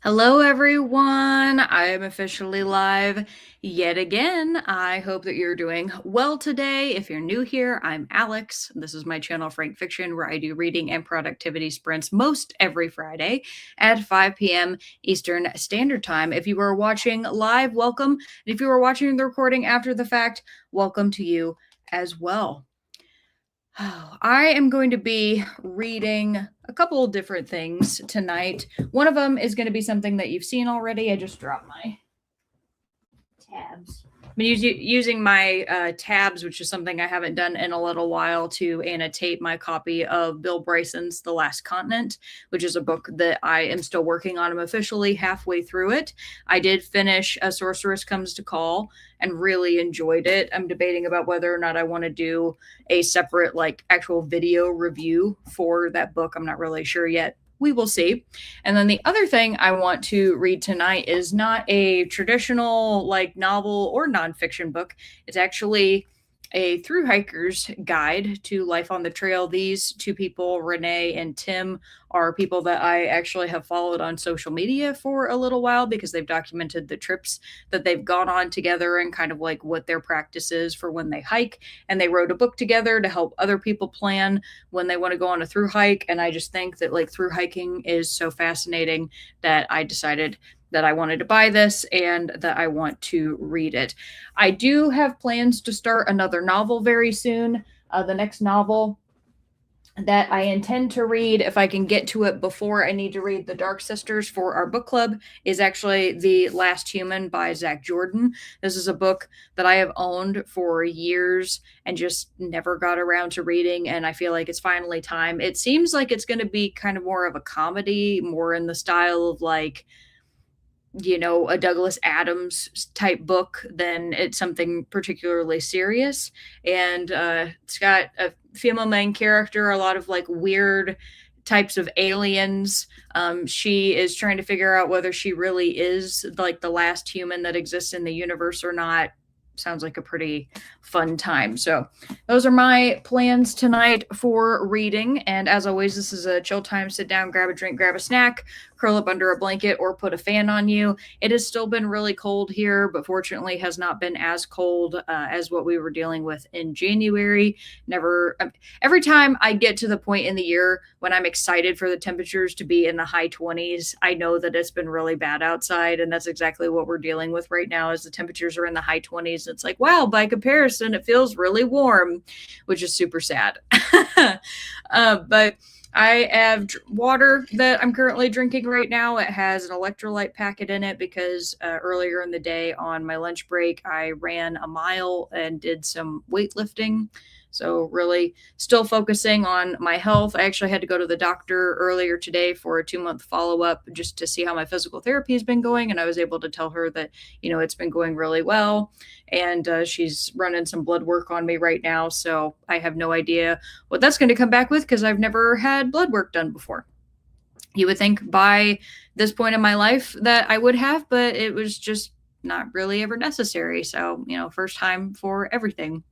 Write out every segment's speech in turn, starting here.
Hello, everyone. I am officially live yet again. I hope that you're doing well today. If you're new here, I'm Alex. This is my channel, Frank Fiction, where I do reading and productivity sprints most every Friday at 5 p.m. Eastern Standard Time. If you are watching live, welcome. And if you are watching the recording after the fact, welcome to you as well. I am going to be reading a couple of different things tonight. One of them is going to be something that you've seen already. I just dropped my tabs. I'm using my tabs, which is something I haven't done in a little while, to annotate my copy of Bill Bryson's The Last Continent, which is a book that I am still working on. I'm officially halfway through it. I did finish A Sorceress Comes to Call and really enjoyed it. I'm debating about whether or not I want to do a separate, actual video review for that book. I'm not really sure yet. We will see. And then the other thing I want to read tonight is not a traditional novel or nonfiction book. It's actually a through hiker's guide to life on the trail. These two people, Renee and Tim, are people that I actually have followed on social media for a little while because they've documented the trips that they've gone on together and kind of like what their practice is for when they hike. And they wrote a book together to help other people plan when they want to go on a through hike. And I just think that through hiking is so fascinating that I decided that I wanted to buy this and that I want to read it. I do have plans to start another novel very soon. The next novel that I intend to read, if I can get to it before I need to read The Dark Sisters for our book club, is actually The Last Human by Zach Jordan. This is a book that I have owned for years and just never got around to reading, and I feel like it's finally time. It seems like it's going to be kind of more of a comedy, more in the style of a Douglas Adams type book than it's something particularly serious. And it's got a female main character, a lot of weird types of aliens. She is trying to figure out whether she really is the last human that exists in the universe or not. Sounds like a pretty fun time. So those are my plans tonight for reading. And as always, this is a chill time. Sit down, grab a drink, grab a snack, curl up under a blanket, or put a fan on you. It has still been really cold here, but fortunately has not been as cold as what we were dealing with in January. Every time I get to the point in the year when I'm excited for the temperatures to be in the high 20s, I know that it's been really bad outside. And that's exactly what we're dealing with right now, is the temperatures are in the high 20s. It's like, wow, by comparison, it feels really warm, which is super sad. But I have water that I'm currently drinking right now. It has an electrolyte packet in it because earlier in the day on my lunch break, I ran a mile and did some weightlifting. So really still focusing on my health. I actually had to go to the doctor earlier today for a 2-month follow-up just to see how my physical therapy has been going. And I was able to tell her that, it's been going really well. And she's running some blood work on me right now. So I have no idea what that's going to come back with because I've never had blood work done before. You would think by this point in my life that I would have, but it was just not really ever necessary. So, first time for everything.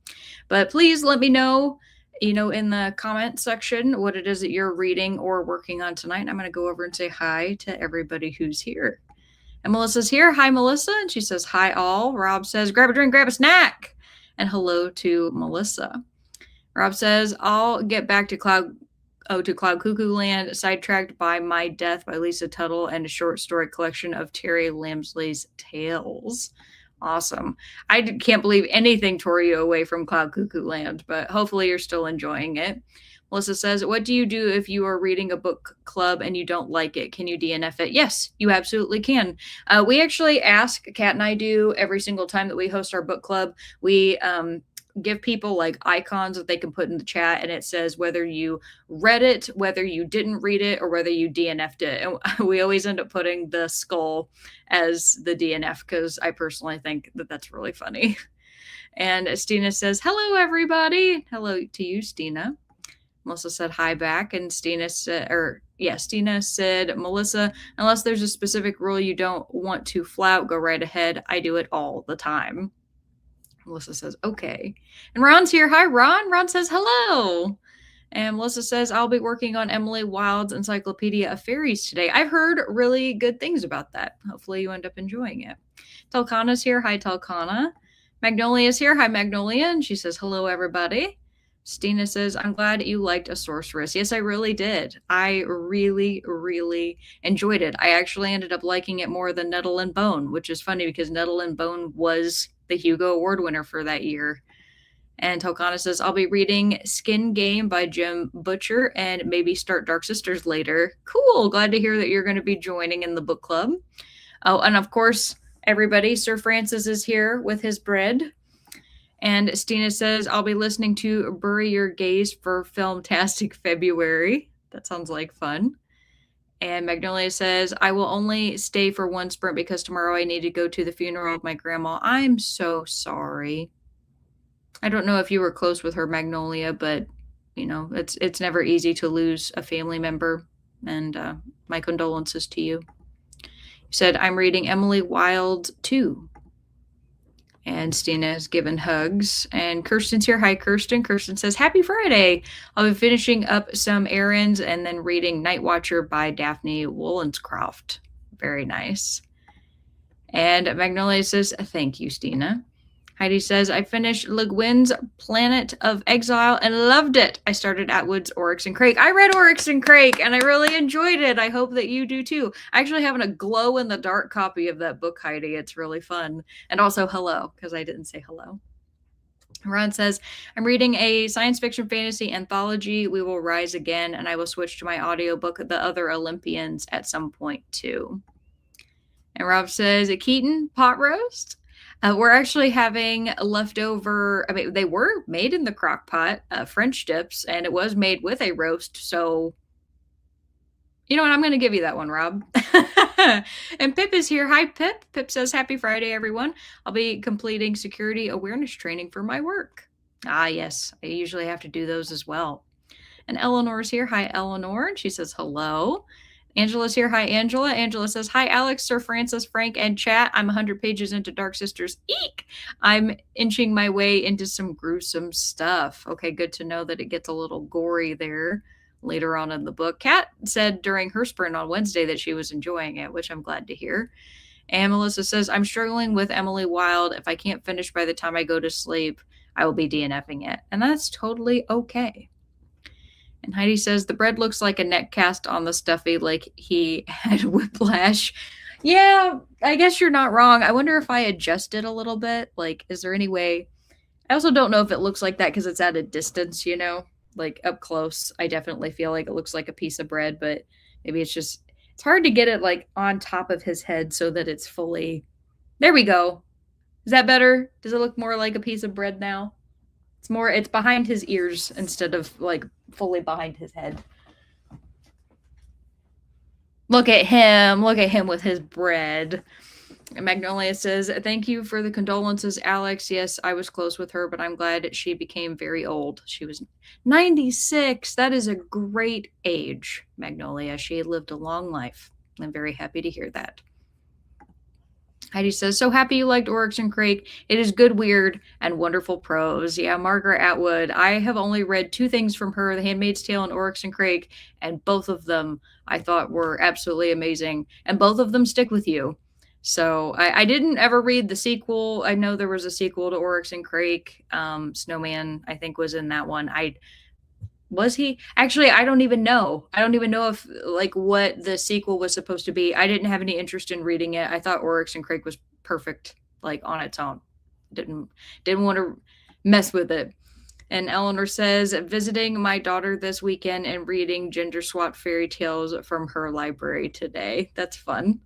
But please let me know, in the comment section what it is that you're reading or working on tonight. I'm going to go over and say hi to everybody who's here. And Melissa's here. Hi, Melissa. And she says, hi, all. Rob says, grab a drink, grab a snack. And hello to Melissa. Rob says, I'll get back to Cloud Cuckoo Land, Sidetracked by My Death by Lisa Tuttle, and a short story collection of Terry Lamsley's tales. Awesome. I can't believe anything tore you away from Cloud Cuckoo Land, but hopefully you're still enjoying it. Melissa says, what do you do if you are reading a book club and you don't like it? Can you DNF it? Yes, you absolutely can. We actually ask, Kat and I do, every single time that we host our book club. We give people icons that they can put in the chat, and it says whether you read it, whether you didn't read it, or whether you DNF'd it. And we always end up putting the skull as the DNF because I personally think that that's really funny. And Stina says, hello, everybody. Hello to you, Stina. Melissa said hi back, and Stina said, Melissa, unless there's a specific rule you don't want to flout, go right ahead. I do it all the time. Melissa says, okay. And Ron's here. Hi, Ron. Ron says, hello. And Melissa says, I'll be working on Emily Wilde's Encyclopedia of Fairies today. I've heard really good things about that. Hopefully you end up enjoying it. Telkana's here. Hi, Telkana. Magnolia's here. Hi, Magnolia. And she says, hello, everybody. Stina says, I'm glad you liked A Sorceress. Yes, I really did. I really, really enjoyed it. I actually ended up liking it more than Nettle and Bone, which is funny because Nettle and Bone was the Hugo Award winner for that year. And Telkana says, I'll be reading Skin Game by Jim Butcher and maybe start Dark Sisters later. Cool. Glad to hear that you're going to be joining in the book club. Oh, and of course, everybody, Sir Francis is here with his bread. And Stina says, I'll be listening to Bury Your Gaze for Filmtastic February. That sounds like fun. And Magnolia says, I will only stay for one sprint because tomorrow I need to go to the funeral of my grandma. I'm so sorry. I don't know if you were close with her, Magnolia, but, you know, it's never easy to lose a family member. And my condolences to you. You said, I'm reading Emily Wilde too. And Stina has given hugs. And Kirsten's here. Hi, Kirsten. Kirsten says, happy Friday. I'll be finishing up some errands and then reading Night Watcher by Daphne Wollstonecraft. Very nice. And Magnolia says, thank you, Stina. Heidi says, I finished Le Guin's Planet of Exile and loved it. I started Atwood's Oryx and Crake. I read Oryx and Crake and I really enjoyed it. I hope that you do too. I actually have a glow-in-the-dark copy of that book, Heidi. It's really fun. And also hello, because I didn't say hello. Ron says, I'm reading a science fiction fantasy anthology, We Will Rise Again, and I will switch to my audiobook, The Other Olympians, at some point too. And Rob says, Keaton, pot roast? We're actually having leftover, I mean, they were made in the crock pot, French dips, and it was made with a roast. So, you know what? I'm going to give you that one, Rob. And Pip is here. Hi, Pip. Pip says, happy Friday, everyone. I'll be completing security awareness training for my work. Ah, yes. I usually have to do those as well. And Eleanor's here. Hi, Eleanor. And she says, hello. Angela's here. Hi, Angela. Angela says, hi, Alex, Sir Francis, Frank, and chat. I'm 100 pages into Dark Sisters. Eek! I'm inching my way into some gruesome stuff. Okay, good to know that it gets a little gory there later on in the book. Kat said during her sprint on Wednesday that she was enjoying it, which I'm glad to hear. And Melissa says, I'm struggling with Emily Wilde. If I can't finish by the time I go to sleep, I will be DNFing it. And that's totally okay. And Heidi says, the bread looks like a neck cast on the stuffy, like he had whiplash. Yeah, I guess you're not wrong. I wonder if I adjust it a little bit. Like, is there any way? I also don't know if it looks like that because it's at a distance, you know? Like, up close, I definitely feel like it looks like a piece of bread, but maybe it's just, it's hard to get it, like, on top of his head so that it's fully, there we go. Is that better? Does it look more like a piece of bread now? It's behind his ears instead of like fully behind his head. Look at him with his bread. And Magnolia says, thank you for the condolences, Alex. Yes, I was close with her, but I'm glad she became very old. She was 96. That is a great age, Magnolia. She lived a long life. I'm very happy to hear that. Heidi says, so happy you liked Oryx and Crake. It is good, weird, and wonderful prose. Yeah, Margaret Atwood. I have only read two things from her, The Handmaid's Tale and Oryx and Crake, and both of them I thought were absolutely amazing. And both of them stick with you. So I didn't ever read the sequel. I know there was a sequel to Oryx and Crake. Snowman, I think, was in that one. Was he? Actually, I don't even know. I don't even know if, like, what the sequel was supposed to be. I didn't have any interest in reading it. I thought Oryx and Crake was perfect, like, on its own. Didn't want to mess with it. And Eleanor says, visiting my daughter this weekend and reading gender swap fairy tales from her library today. That's fun.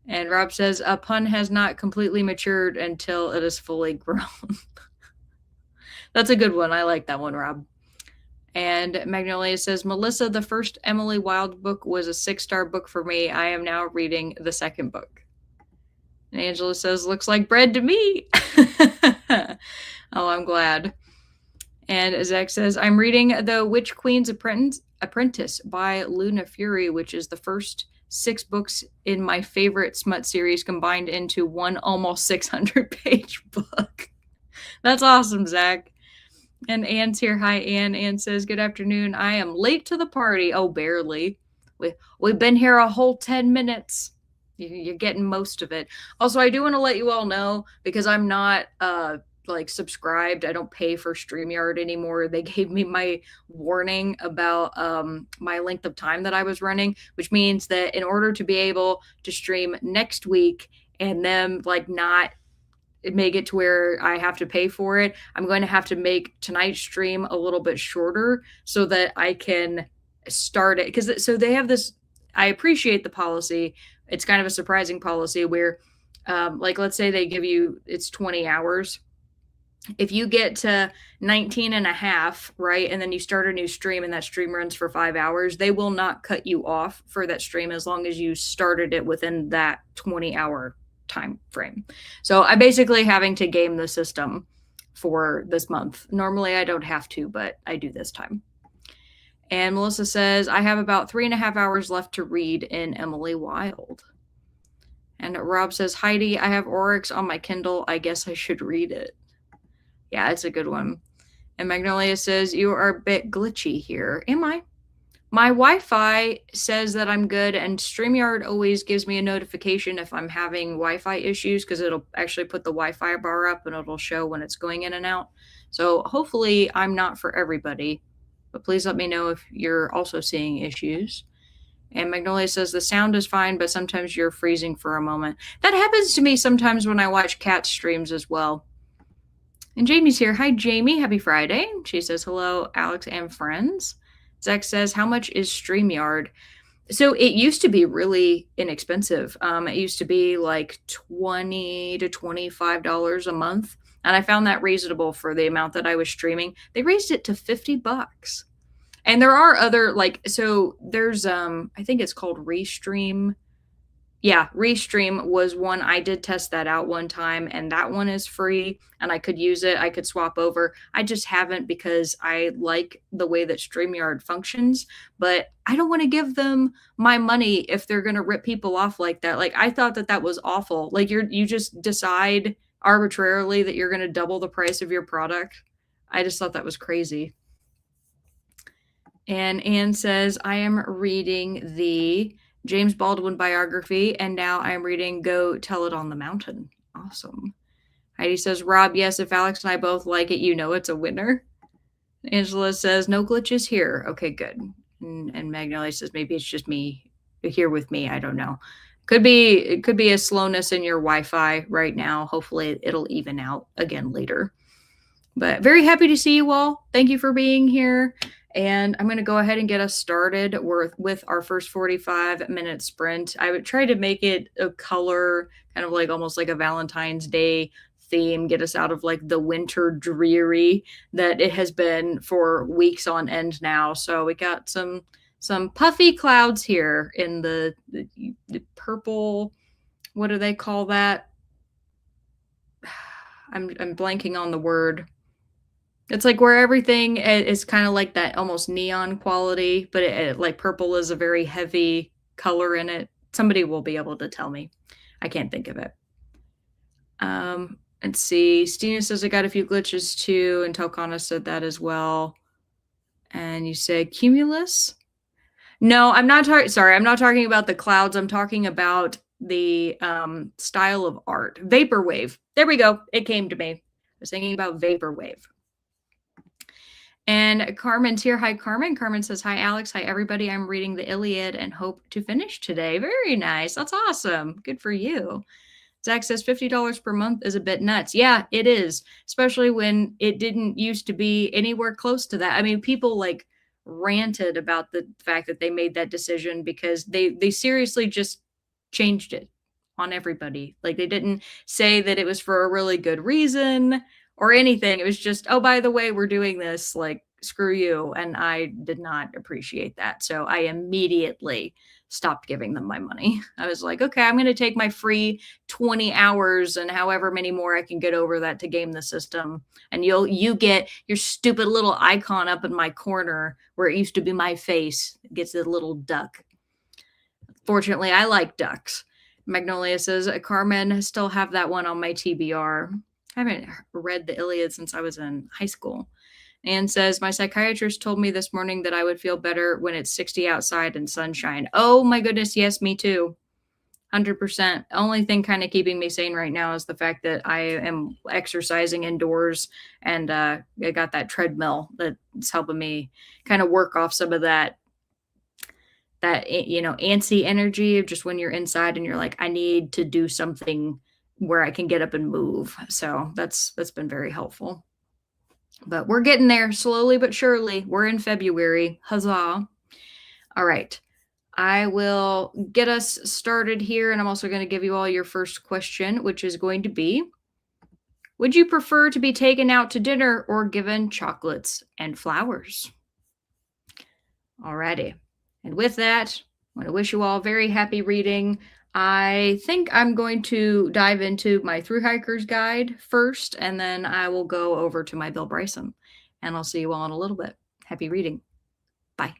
And Rob says, a pun has not completely matured until it is fully grown. That's a good one. I like that one, Rob. And Magnolia says, Melissa, the first Emily Wilde book was a 6-star book for me. I am now reading the second book. And Angela says, looks like bread to me. Oh, I'm glad. And Zach says, I'm reading The Witch Queen's Apprentice by Luna Fury, which is the first 6 books in my favorite smut series combined into one almost 600-page book. That's awesome, Zach. And Anne's here. Hi, Anne. Anne says, good afternoon. I am late to the party. Oh, barely. We've been here a whole 10 minutes. You're getting most of it. Also, I do want to let you all know, because I'm not like subscribed. I don't pay for StreamYard anymore. They gave me my warning about my length of time that I was running, which means that in order to be able to stream next week and them like not make it to where I have to pay for it, I'm going to have to make tonight's stream a little bit shorter so that I can start it. Because so they have this, I appreciate the policy. It's kind of a surprising policy where, like, let's say they give you, it's 20 hours. If you get to 19 and a half, right, and then you start a new stream and that stream runs for 5 hours, they will not cut you off for that stream as long as you started it within that 20-hour time frame. So I'm basically having to game the system for this month. Normally I don't have to, but I do this time. And Melissa says, I have about 3.5 hours left to read in Emily Wilde. And Rob says, Heidi, I have Oryx on my Kindle. I guess I should read it. Yeah, it's a good one. And Magnolia says, you are a bit glitchy here. Am I? My Wi-Fi says that I'm good, and StreamYard always gives me a notification if I'm having Wi-Fi issues, because it'll actually put the Wi-Fi bar up and it'll show when it's going in and out. So hopefully I'm not for everybody, but please let me know if you're also seeing issues. And Magnolia says the sound is fine, but sometimes you're freezing for a moment. That happens to me sometimes when I watch cat streams as well. And Jamie's here. Hi, Jamie. Happy Friday. She says, hello, Alex and friends. Zach says, how much is StreamYard? So it used to be really inexpensive. It used to be like $20 to $25 a month. And I found that reasonable for the amount that I was streaming. They raised it to $50. And there are other, like, so there's, I think it's called Restream. Yeah, Restream was one. I did test that out one time, and that one is free, and I could use it. I could swap over. I just haven't, because I like the way that StreamYard functions, but I don't want to give them my money if they're going to rip people off like that. Like, I thought that that was awful. Like, you just decide arbitrarily that you're going to double the price of your product. I just thought that was crazy. And Anne says, I am reading the James Baldwin biography, and now I'm reading Go Tell It on the Mountain. Awesome. Heidi says, Rob, yes, if Alex and I both like it, you know it's a winner. Angela says, no glitches here. Okay, good. And Magnolia says, maybe it's just me here with me. I don't know. It could be a slowness in your Wi-Fi right now. Hopefully it'll even out again later. But very happy to see you all. Thank you for being here. And I'm going to go ahead and get us started with our first 45-minute sprint. I would try to make it a color, kind of like almost like a Valentine's Day theme, get us out of like the winter dreary that it has been for weeks on end now. So we got some puffy clouds here in the purple, what do they call that? I'm blanking on the word. It's like where everything is kind of like that almost neon quality, but it like purple is a very heavy color in it. Somebody will be able to tell me. I can't think of it. Let's see. Stina says I got a few glitches too, and Tokana said that as well. And you say cumulus? No, I'm not talking. Sorry, I'm not talking about the clouds. I'm talking about the style of art. Vaporwave. There we go. It came to me. I was thinking about vaporwave. And Carmen's here. Hi, Carmen. Carmen says, hi, Alex. Hi, everybody. I'm reading the Iliad and hope to finish today. Very nice. That's awesome. Good for you. Zach says $50 per month is a bit nuts. Yeah, it is, especially when it didn't used to be anywhere close to that. I mean, people like ranted about the fact that they made that decision because they seriously just changed it on everybody. Like, they didn't say that it was for a really good reason or anything. It was just, oh, by the way, we're doing this, like, screw you. And I did not appreciate that. So I immediately stopped giving them my money. I was like, okay, I'm going to take my free 20 hours and however many more I can get over that to game the system. And you get your stupid little icon up in my corner where it used to be my face. It gets a little duck. Fortunately, I like ducks. Magnolia says, Carmen, I still have that one on my TBR. I haven't read the Iliad since I was in high school. and says, "My psychiatrist told me this morning that I would feel better when it's 60 outside and sunshine." Oh my goodness, yes, me too. 100%. Only thing kind of keeping me sane right now is the fact that I am exercising indoors, and I got that treadmill that's helping me kind of work off some of that antsy energy of just when you're inside and you're like, I need to do something where I can get up and move. So that's been very helpful. But we're getting there slowly but surely. We're in February. Huzzah. All right. I will get us started here, and I'm also going to give you all your first question, which is going to be: would you prefer to be taken out to dinner or given chocolates and flowers? Alrighty. And with that, I want to wish you all very happy reading. I think I'm going to dive into my Through Hiker's Guide first, and then I will go over to my Bill Bryson. And I'll see you all in a little bit. Happy reading. Bye.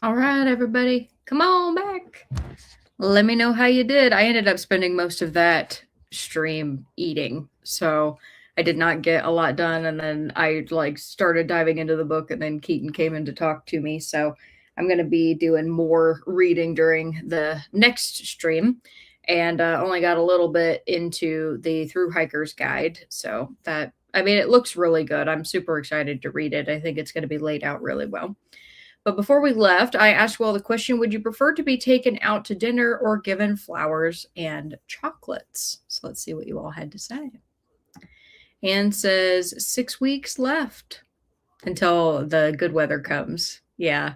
All right, everybody, come on back. Let me know how you did. I ended up spending most of that stream eating, so I did not get a lot done. And then I like started diving into the book, and then Keaton came in to talk to me. So I'm going to be doing more reading during the next stream, and only got a little bit into the Through Hiker's Guide. So that, I mean, it looks really good. I'm super excited to read it. I think it's going to be laid out really well. But before we left, I asked Will the question, would you prefer to be taken out to dinner or given flowers and chocolates? So let's see what you all had to say. Anne says 6 weeks left until the good weather comes. Yeah.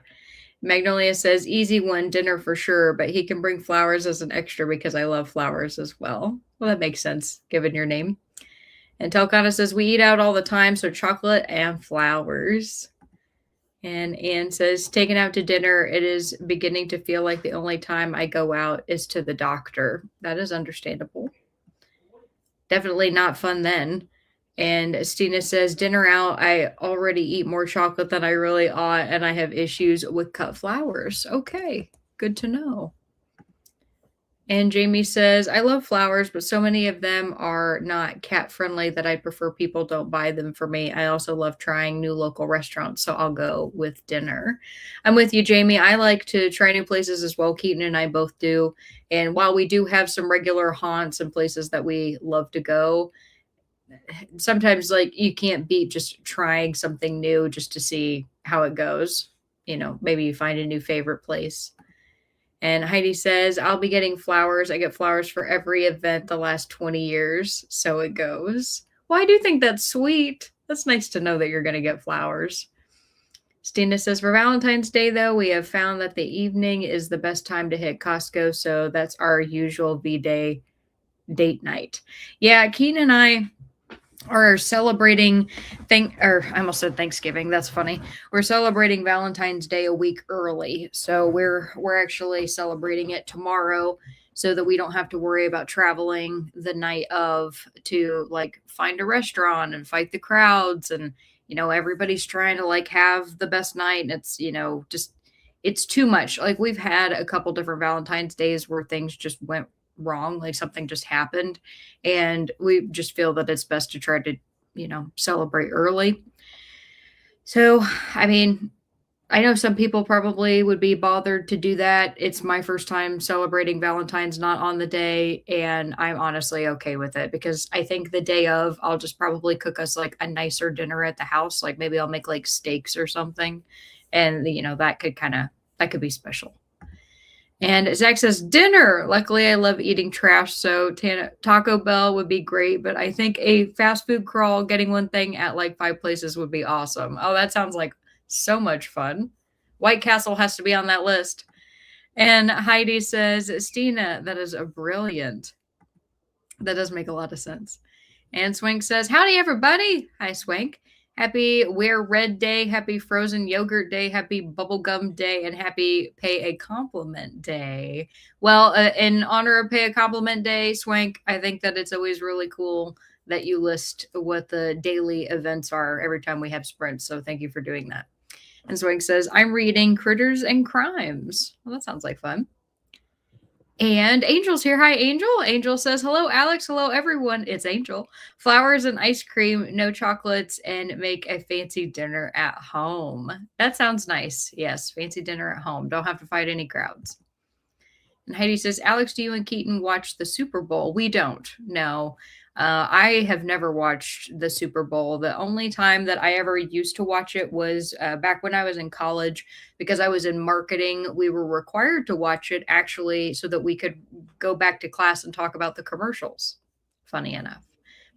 Magnolia says easy one, dinner for sure, but he can bring flowers as an extra because I love flowers as well. Well, that makes sense given your name. And Telkana says we eat out all the time, so chocolate and flowers. And Anne says, taken out to dinner, it is beginning to feel like the only time I go out is to the doctor. That is understandable. Definitely not fun then. And Stina says, dinner out, I already eat more chocolate than I really ought, and I have issues with cut flowers. Okay, good to know. And Jamie says, I love flowers, but so many of them are not cat friendly that I prefer people don't buy them for me. I also love trying new local restaurants, so I'll go with dinner. I'm with you, Jamie. I like to try new places as well. Keaton and I both do. And while we do have some regular haunts and places that we love to go, sometimes like you can't beat just trying something new just to see how it goes. You know, maybe you find a new favorite place. And Heidi says, I'll be getting flowers. I get flowers for every event the last 20 years. So it goes. Well, I do think that's sweet. That's nice to know that you're going to get flowers. Stina says, for Valentine's Day, though, we have found that the evening is the best time to hit Costco. So that's our usual V-Day date night. Yeah, Keenan and I are celebrating I almost said Thanksgiving. That's funny. We're celebrating Valentine's Day a week early. So we're actually celebrating it tomorrow so that we don't have to worry about traveling the night of to like find a restaurant and fight the crowds. And everybody's trying to like have the best night, and it's just it's too much. Like we've had a couple different Valentine's days where things just went wrong, like something just happened, and we just feel that it's best to try to celebrate early. So I mean, I know some people probably would be bothered to do that. It's my first time celebrating Valentine's not on the day, and I'm honestly okay with it because I think the day of I'll just probably cook us like a nicer dinner at the house. Like maybe I'll make like steaks or something, and that could be special. And Zach says, dinner. Luckily, I love eating trash, so Taco Bell would be great, but I think a fast food crawl, getting one thing at like 5 places would be awesome. Oh, that sounds like so much fun. White Castle has to be on that list. And Heidi says, Stina, that is a brilliant. That does make a lot of sense. And Swank says, howdy, everybody. Hi, Swank. Happy Wear Red Day, happy Frozen Yogurt Day, happy Bubblegum Day, and happy Pay a Compliment Day. Well, in honor of Pay a Compliment Day, Swank, I think that it's always really cool that you list what the daily events are every time we have sprints. So thank you for doing that. And Swank says, I'm reading Critters and Crimes. Well, that sounds like fun. And Angel's here. Hi, Angel. Angel says, hello, Alex. Hello, everyone. It's Angel. Flowers and ice cream, no chocolates, and make a fancy dinner at home. That sounds nice. Yes, fancy dinner at home. Don't have to fight any crowds. And Heidi says, Alex, do you and Keaton watch the Super Bowl? We don't. No. I have never watched the Super Bowl. The only time that I ever used to watch it was back when I was in college, because I was in marketing. We were required to watch it actually so that we could go back to class and talk about the commercials. Funny enough.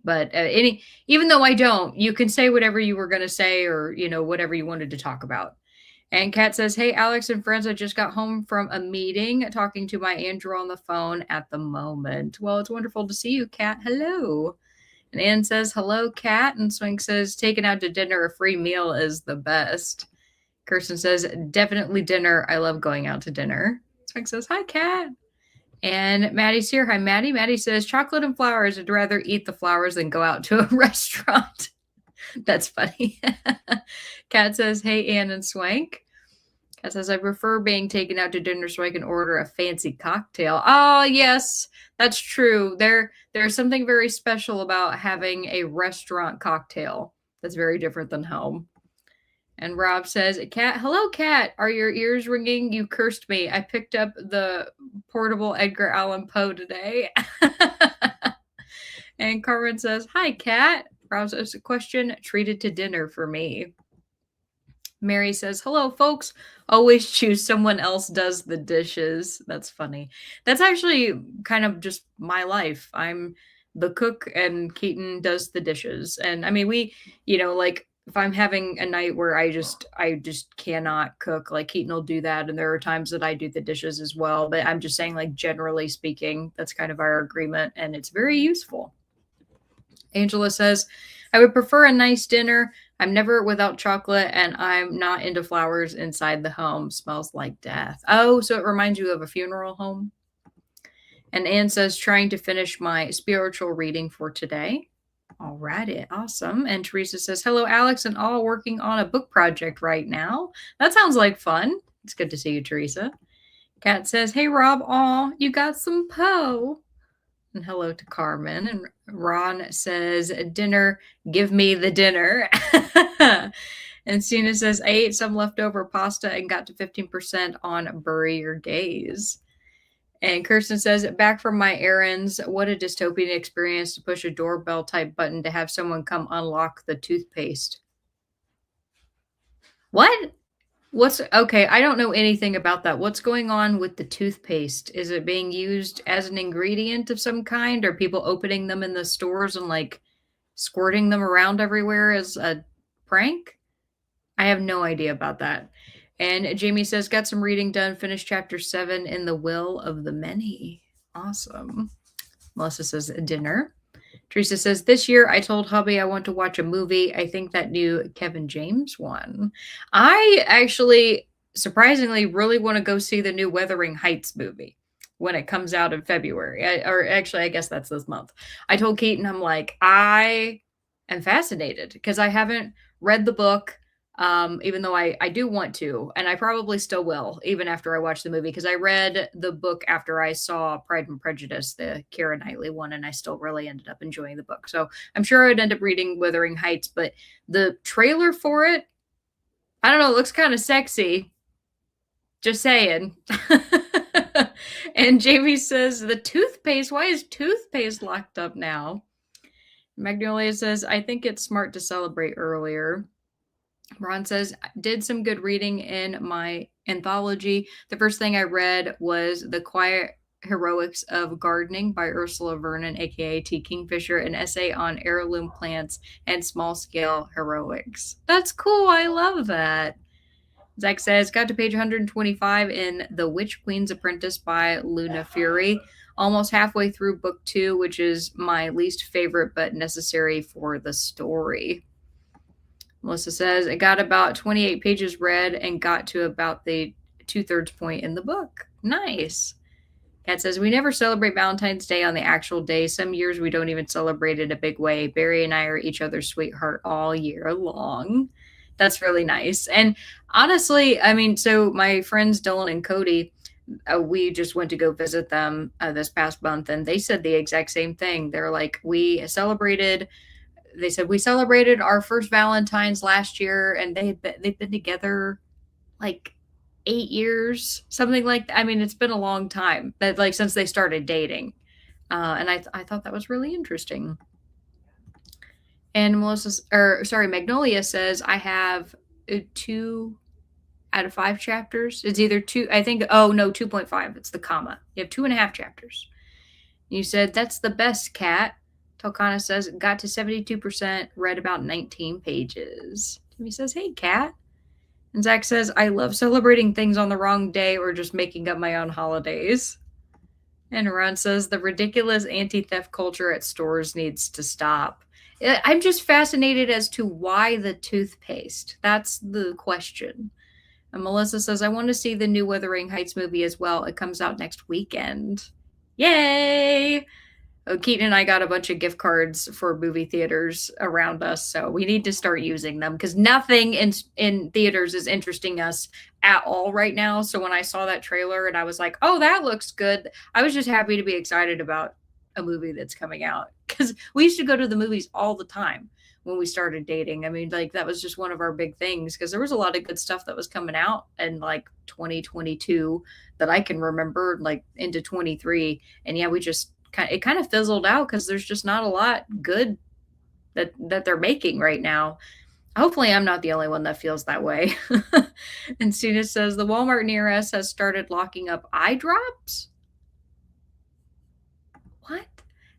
But even though I don't, you can say whatever you were going to say or, whatever you wanted to talk about. And Kat says, hey, Alex and friends, I just got home from a meeting talking to my Andrew on the phone at the moment. Well, it's wonderful to see you, Kat. Hello. And Ann says, hello, Kat. And Swink says, taking out to dinner, a free meal is the best. Kirsten says, definitely dinner. I love going out to dinner. Swink says, hi, Kat. And Maddie's here. Hi, Maddie. Maddie says, chocolate and flowers. I'd rather eat the flowers than go out to a restaurant. That's funny. Kat says, hey, Ann and Swank. Kat says, I prefer being taken out to dinner so I can order a fancy cocktail. Oh, yes, that's true. There's something very special about having a restaurant cocktail that's very different than home. And Rob says, Kat, hello, Kat. Are your ears ringing? You cursed me. I picked up the portable Edgar Allan Poe today. And Carmen says, hi, Kat. Rob says, a question treated to dinner for me. Mary says, hello, folks. Always choose someone else does the dishes. That's funny. That's actually kind of just my life. I'm the cook and Keaton does the dishes. And I mean, we, like if I'm having a night where I just cannot cook, like Keaton will do that. And there are times that I do the dishes as well. But I'm just saying, like, generally speaking, that's kind of our agreement. And it's very useful. Angela says, I would prefer a nice dinner. I'm never without chocolate, and I'm not into flowers inside the home. Smells like death. Oh, so it reminds you of a funeral home? And Anne says, trying to finish my spiritual reading for today. All righty, awesome. And Teresa says, hello, Alex, and all working on a book project right now. That sounds like fun. It's good to see you, Teresa. Kat says, hey, Rob, aw, you got some Poe. And hello to Carmen. And Ron says, dinner, give me the dinner. And Sina says, I ate some leftover pasta and got to 15% on Bury Your Gaze. And Kirsten says, back from my errands, what a dystopian experience to push a doorbell type button to have someone come unlock the toothpaste. What? Okay, I don't know anything about that. What's going on with the toothpaste? Is it being used as an ingredient of some kind? Are people opening them in the stores and like squirting them around everywhere as a prank? I have no idea about that. And Jamie says, got some reading done, finished chapter 7 in The Will of the Many. Awesome. Melissa says, dinner. Teresa says, this year I told hubby I want to watch a movie. I think that new Kevin James one. I actually, surprisingly, really want to go see the new Wuthering Heights movie when it comes out in February. I guess that's this month. I told Keaton, I'm like, I am fascinated because I haven't read the book. Even though I do want to, and I probably still will, even after I watch the movie, because I read the book after I saw Pride and Prejudice, the Keira Knightley one, and I still really ended up enjoying the book. So I'm sure I would end up reading Wuthering Heights, but the trailer for it, I don't know, it looks kind of sexy. Just saying. And Jamie says, the toothpaste, why is toothpaste locked up now? Magnolia says, I think it's smart to celebrate earlier. Ron says, did some good reading in my anthology. The first thing I read was The Quiet Heroics of Gardening by Ursula Vernon, aka T. Kingfisher, an essay on heirloom plants and small-scale heroics. That's cool. I love that. Zach says, got to page 125 in The Witch Queen's Apprentice by Luna Fury. Almost halfway through book 2, which is my least favorite but necessary for the story. Melissa says, I got about 28 pages read and got to about the 2/3 point in the book. Nice. Kat says, we never celebrate Valentine's Day on the actual day. Some years we don't even celebrate it a big way. Barry and I are each other's sweetheart all year long. That's really nice. And honestly, I mean, so my friends Dylan and Cody, we just went to go visit them this past month, and they said the exact same thing. They're like, they said we celebrated our first Valentine's last year, and they've been together like 8 years, something like that. I mean, it's been a long time, that like since they started dating, and I thought that was really interesting. And Magnolia says, I have 2 out of 5 chapters. It's either 2, I think. Oh no, 2.5. It's the comma. You have 2.5 chapters. You said that's the best, Kat. Tolkana says, got to 72%, read about 19 pages. Timmy says, hey, Kat. And Zach says, I love celebrating things on the wrong day or just making up my own holidays. And Ron says, the ridiculous anti-theft culture at stores needs to stop. I'm just fascinated as to why the toothpaste. That's the question. And Melissa says, I want to see the new Wuthering Heights movie as well. It comes out next weekend. Yay! Keaton and I got a bunch of gift cards for movie theaters around us, so we need to start using them because nothing in theaters is interesting us at all right now. So when I saw that trailer and I was like, "Oh, that looks good," I was just happy to be excited about a movie that's coming out because we used to go to the movies all the time when we started dating. I mean, like that was just one of our big things because there was a lot of good stuff that was coming out in like 2022 that I can remember, like into 23. And yeah, we just it kind of fizzled out because there's just not a lot good that they're making right now. Hopefully, I'm not the only one that feels that way. And Stina says the Walmart near us has started locking up eye drops. What?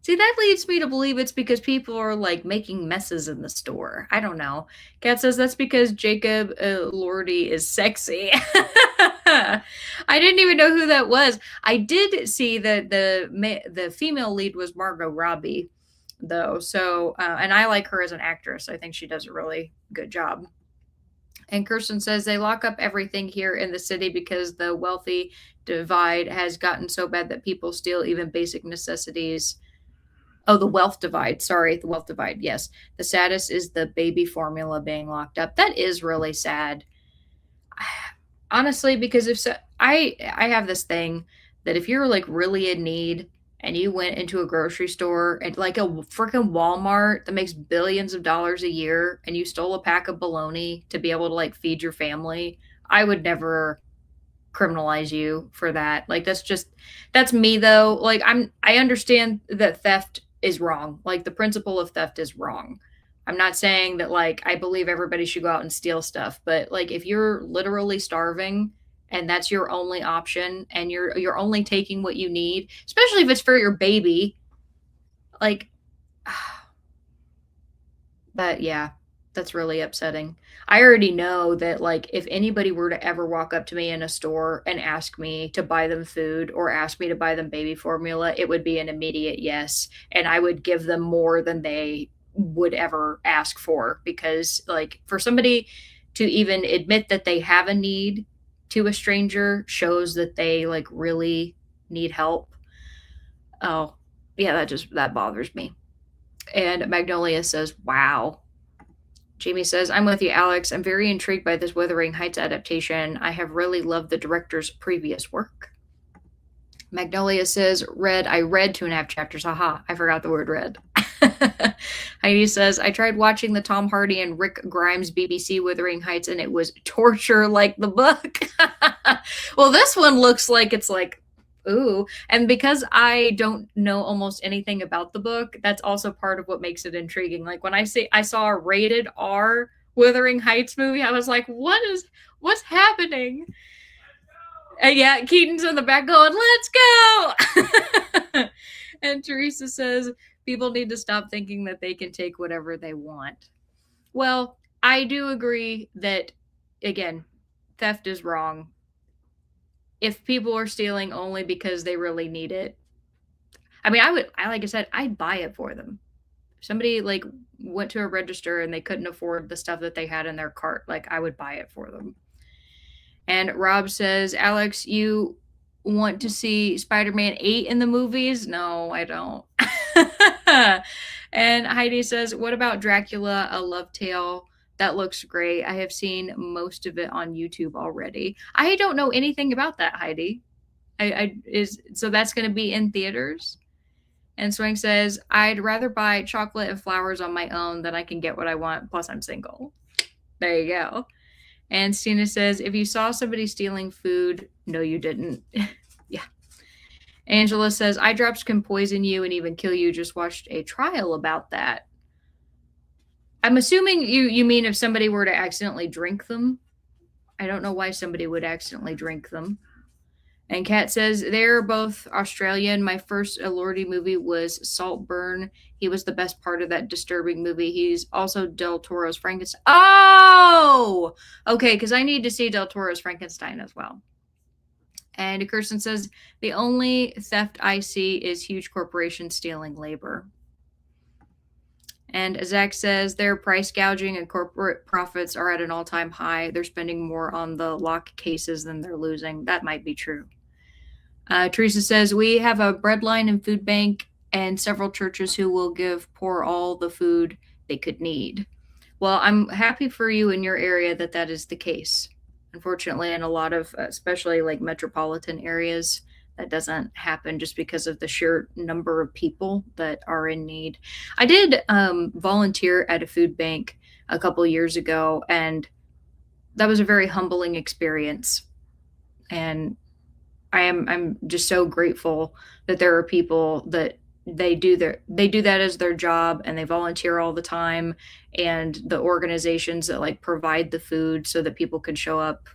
See, that leads me to believe it's because people are like making messes in the store. I don't know. Kat says that's because Jacob Lordy is sexy. I didn't even know who that was. I did see that the female lead was Margot Robbie, though. So, and I like her as an actress. I think she does a really good job. And Kirsten says they lock up everything here in the city because the wealthy divide has gotten so bad that people steal even basic necessities. Oh, the wealth divide. Sorry, the wealth divide. Yes. The saddest is the baby formula being locked up. That is really sad. Honestly, because if so, I have this thing that if you're like really in need and you went into a grocery store and like a freaking Walmart that makes billions of dollars a year and you stole a pack of bologna to be able to like feed your family, I would never criminalize you for that. Like that's me though. Like I understand that theft is wrong. Like the principle of theft is wrong. I'm not saying that like I believe everybody should go out and steal stuff, but like if you're literally starving and that's your only option and you're only taking what you need, especially if it's for your baby, like but yeah, that's really upsetting. I already know that like if anybody were to ever walk up to me in a store and ask me to buy them food or ask me to buy them baby formula, it would be an immediate yes, and I would give them more than they would ever ask for because like for somebody to even admit that they have a need to a stranger shows that they like really need help. Oh, yeah, that bothers me. And Magnolia says, "Wow." Jamie says, "I'm with you, Alex. I'm very intrigued by this Wuthering Heights adaptation. I have really loved the director's previous work." Magnolia says, I read 2.5 chapters. Haha, I forgot the word read. Heidi says, "I tried watching the Tom Hardy and Rick Grimes BBC Wuthering Heights and it was torture like the book." Well, this one looks like it's like, ooh. And because I don't know almost anything about the book, that's also part of what makes it intriguing. Like when I saw a rated R Wuthering Heights movie, I was like, what's happening? And yeah, Keaton's in the back going, "Let's go." And Teresa says, "People need to stop thinking that they can take whatever they want." Well, I do agree that, again, theft is wrong. If people are stealing only because they really need it, I mean, like I said, I'd buy it for them. If somebody like went to a register and they couldn't afford the stuff that they had in their cart, like I would buy it for them. And Rob says, "Alex, you want to see Spider-Man 8 in the movies?" No, I don't. And Heidi says, "What about Dracula, A Love Tale? That looks great. I have seen most of it on YouTube already." I don't know anything about that, Heidi. So that's going to be in theaters? And Swing says, "I'd rather buy chocolate and flowers on my own than I can get what I want. Plus, I'm single." There you go. And Stina says, "If you saw somebody stealing food, no, you didn't." Yeah. Angela says, "Eye drops can poison you and even kill you. Just watched a trial about that." I'm assuming you mean if somebody were to accidentally drink them. I don't know why somebody would accidentally drink them. And Kat says, "They're both Australian. My first Elordi movie was Saltburn. He was the best part of that disturbing movie. He's also Del Toro's Frankenstein." Oh! Okay, because I need to see Del Toro's Frankenstein as well. And Kirsten says, "The only theft I see is huge corporations stealing labor." And Zach says, "Their price gouging and corporate profits are at an all-time high. They're spending more on the lock cases than they're losing." That might be true. Teresa says, "We have a bread line and food bank and several churches who will give poor all the food they could need. Well, I'm happy for you in your area that that is the case. Unfortunately, in a lot of, especially like metropolitan areas, that doesn't happen just because of the sheer number of people that are in need. I did volunteer at a food bank a couple years ago, and that was a very humbling experience. And I'm just so grateful that there are people that they do that as their job, and they volunteer all the time, and the organizations that like provide the food so that people can show up,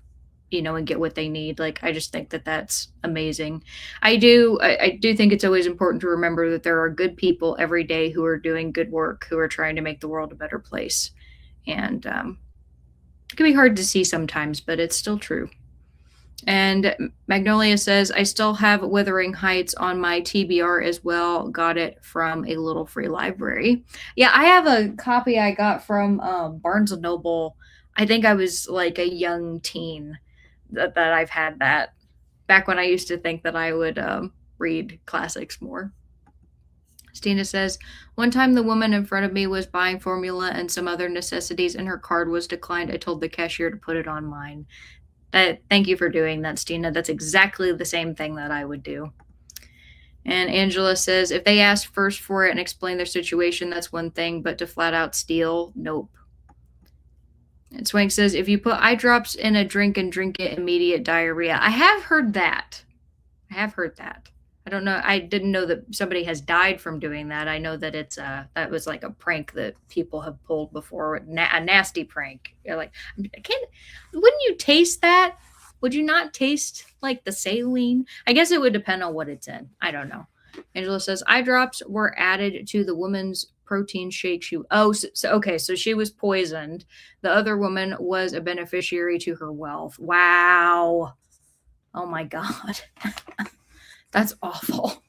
and get what they need. Like, I just think that that's amazing. I do think it's always important to remember that there are good people every day who are doing good work, who are trying to make the world a better place. And it can be hard to see sometimes, but it's still true. And Magnolia says, I still have Wuthering Heights on my TBR as well. Got it from a little free library. Yeah, I have a copy I got from Barnes and Noble. I think I was like a young teen that I've had that, back when I used to think that I would read classics more. Stina says, one time the woman in front of me was buying formula and some other necessities, and her card was declined. I told the cashier to put it on mine. Thank you for doing that, Stina. That's exactly the same thing that I would do. And Angela says, if they ask first for it and explain their situation, that's one thing, but to flat out steal, nope. And Swank says, if you put eye drops in a drink and drink it, immediate diarrhea. I have heard that. I don't know. I didn't know that somebody has died from doing that. I know that that was like a prank that people have pulled before, a nasty prank. You're like, I can't. Wouldn't you taste that? Would you not taste like the saline? I guess it would depend on what it's in. I don't know. Angela says eye drops were added to the woman's protein shake. Okay, so she was poisoned. The other woman was a beneficiary to her wealth. Wow. Oh my God. That's awful.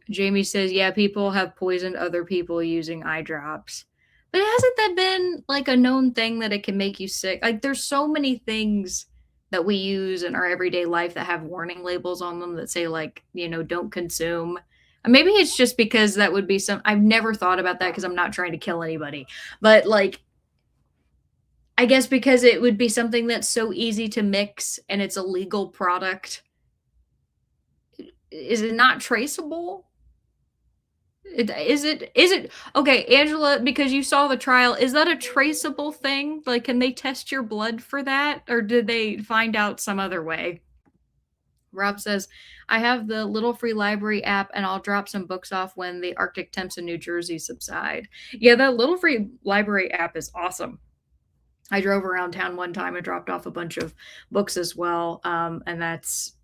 Jamie says, yeah, people have poisoned other people using eye drops. But hasn't that been like a known thing that it can make you sick? Like, there's so many things that we use in our everyday life that have warning labels on them that say, like, don't consume. Maybe it's just because that would be I've never thought about that because I'm not trying to kill anybody. But like, I guess because it would be something that's so easy to mix and it's a legal product. Is it not traceable? Is it okay, Angela, because you saw the trial, is that a traceable thing? Like, can they test your blood for that, or did they find out some other way? Rob says, I have the Little Free Library app, and I'll drop some books off when the Arctic temps in New Jersey subside. Yeah, the Little Free Library app is awesome. I drove around town one time and dropped off a bunch of books as well. And that's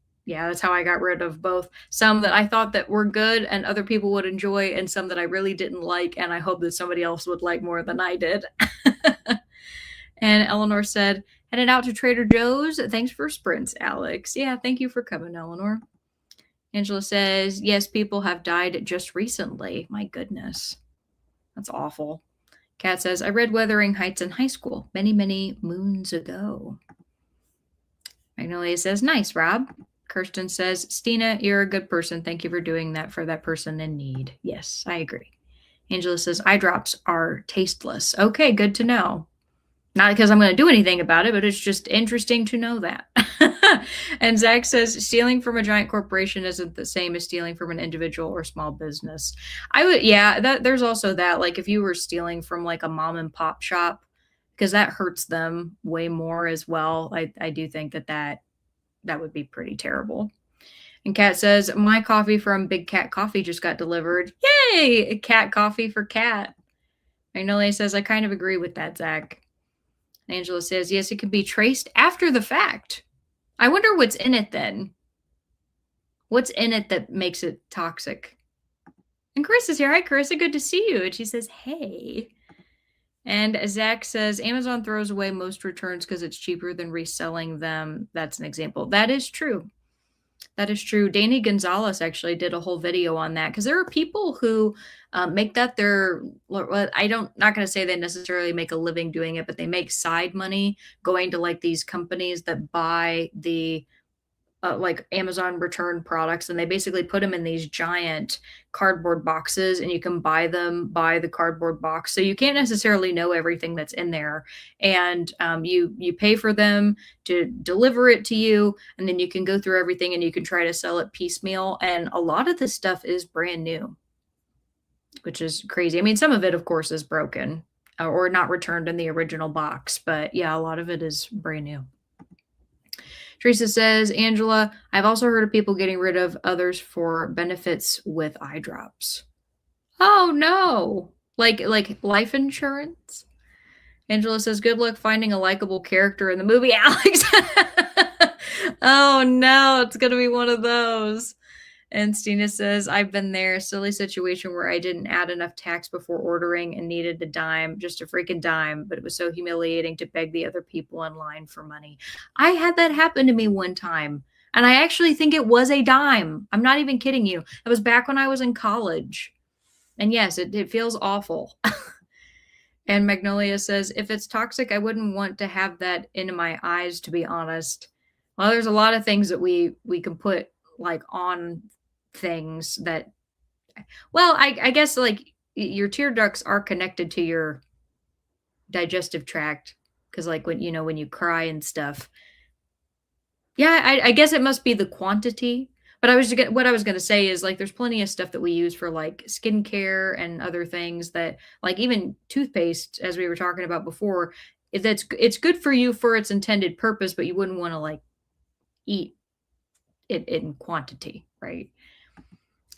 how I got rid of both some that I thought that were good and other people would enjoy, and some that I really didn't like, and I hope that somebody else would like more than I did. And Eleanor said, headed out to Trader Joe's. Thanks for sprints, Alex. Yeah, thank you for coming, Eleanor. Angela says, yes, people have died just recently. My goodness. That's awful. Kat says, I read Wuthering Heights in high school many, many moons ago. Magnolia says, nice, Rob. Kirsten says, Stina, you're a good person. Thank you for doing that for that person in need. Yes, I agree. Angela says, eye drops are tasteless. Okay, good to know. Not because I'm going to do anything about it, but it's just interesting to know that. And Zach says, stealing from a giant corporation isn't the same as stealing from an individual or small business. There's also that. Like, if you were stealing from like a mom and pop shop, because that hurts them way more as well. I do think that would be pretty terrible. And Kat says, my coffee from Big Cat Coffee just got delivered. Yay! Cat coffee for Kat. Magnolia says, I kind of agree with that, Zach. And Angela says, yes, it can be traced after the fact. I wonder what's in it then. What's in it that makes it toxic? And Carissa's here. Hi, Carissa. Good to see you. And she says, hey. And Zach says, Amazon throws away most returns because it's cheaper than reselling them. That's an example. That is true. That is true. Danny Gonzalez actually did a whole video on that, because there are people who make that their, not going to say they necessarily make a living doing it, but they make side money going to like these companies that buy the like Amazon return products, and they basically put them in these giant cardboard boxes, and you can buy them by the cardboard box. So you can't necessarily know everything that's in there, and you pay for them to deliver it to you, and then you can go through everything and you can try to sell it piecemeal. And a lot of this stuff is brand new, which is crazy. I mean, some of it, of course, is broken or not returned in the original box, but yeah, a lot of it is brand new. Teresa says, Angela, I've also heard of people getting rid of others for benefits with eye drops. Oh no. Like life insurance? Angela says, good luck finding a likable character in the movie, Alex. Oh no, it's gonna be one of those. And Stina says, I've been there, a silly situation where I didn't add enough tax before ordering and needed a dime, just a freaking dime, but it was so humiliating to beg the other people in line for money. I had that happen to me one time, and I actually think it was a dime. I'm not even kidding you. It was back when I was in college. And yes, it feels awful. And Magnolia says, if it's toxic, I wouldn't want to have that into my eyes, to be honest. Well, there's a lot of things that we can put like on things that, well, I guess like your tear ducts are connected to your digestive tract, because like when when you cry and stuff. Yeah, I guess it must be the quantity. But what I was gonna say is like there's plenty of stuff that we use for like skincare and other things, that like even toothpaste, as we were talking about before, it's good for you for its intended purpose, but you wouldn't want to like eat it in quantity, right?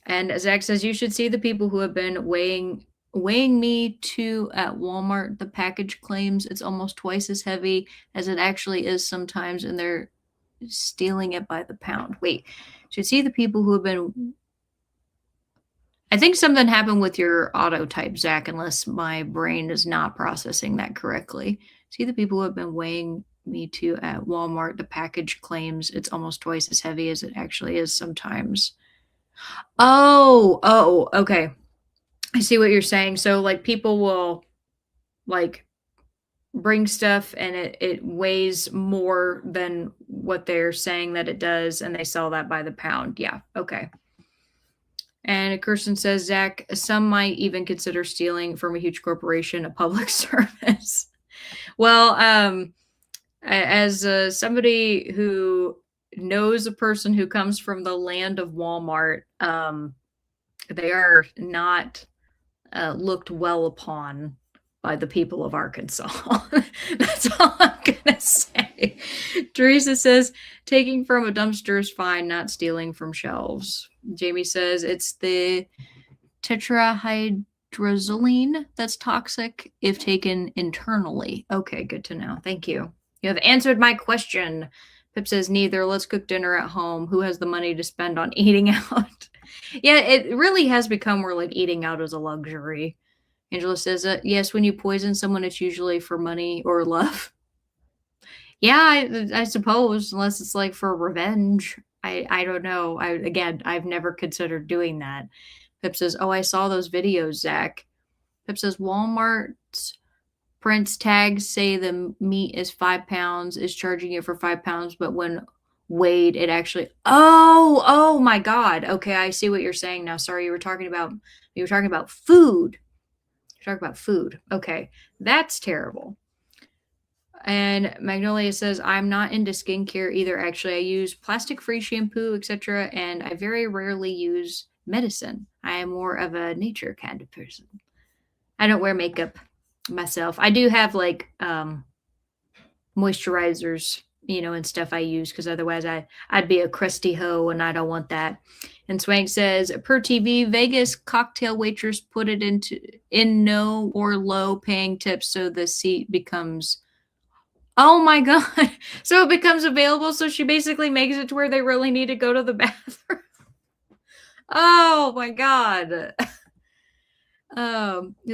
And Zach says, you should see the people who have been weighing me too at Walmart. The package claims it's almost twice as heavy as it actually is sometimes, and they're stealing it by the pound. Wait, should see the people who have been. I think something happened with your auto type, Zach, unless my brain is not processing that correctly. See the people who have been weighing me too at Walmart. The package claims it's almost twice as heavy as it actually is sometimes. Oh, okay. I see what you're saying. So like people will like bring stuff and it weighs more than what they're saying that it does, and they sell that by the pound. Yeah, okay. And Kirsten says, Zach, some might even consider stealing from a huge corporation a public service. Well, as somebody who knows a person who comes from the land of Walmart, they are not looked well upon by the people of Arkansas. That's all I'm going to say. Teresa says, taking from a dumpster is fine, not stealing from shelves. Jamie says, it's the tetrahydrozoline that's toxic if taken internally. Okay, good to know. Thank you. You have answered my question. Pip says, neither. Let's cook dinner at home. Who has the money to spend on eating out? Yeah, it really has become where like eating out is a luxury. Angela says, yes, when you poison someone, it's usually for money or love. Yeah, I suppose, unless it's like for revenge. I don't know. I've never considered doing that. Pip says, oh, I saw those videos, Zach. Pip says, Walmart's Prince tags say the meat is 5 pounds, is charging you for 5 pounds, but when weighed, it actually, oh my God. Okay, I see what you're saying now. Sorry, you were talking about food. You're talking about food. Okay, that's terrible. And Magnolia says, I'm not into skincare either. Actually, I use plastic-free shampoo, etc., and I very rarely use medicine. I am more of a nature kind of person. I don't wear makeup myself. I do have like moisturizers, and stuff I use, because otherwise I'd be a crusty hoe, and I don't want that. And Swank says, per TV, Vegas cocktail waitress put it in no or low paying tips, so the seat becomes. Oh my God. So it becomes available. So she basically makes it to where they really need to go to the bathroom. Oh my God.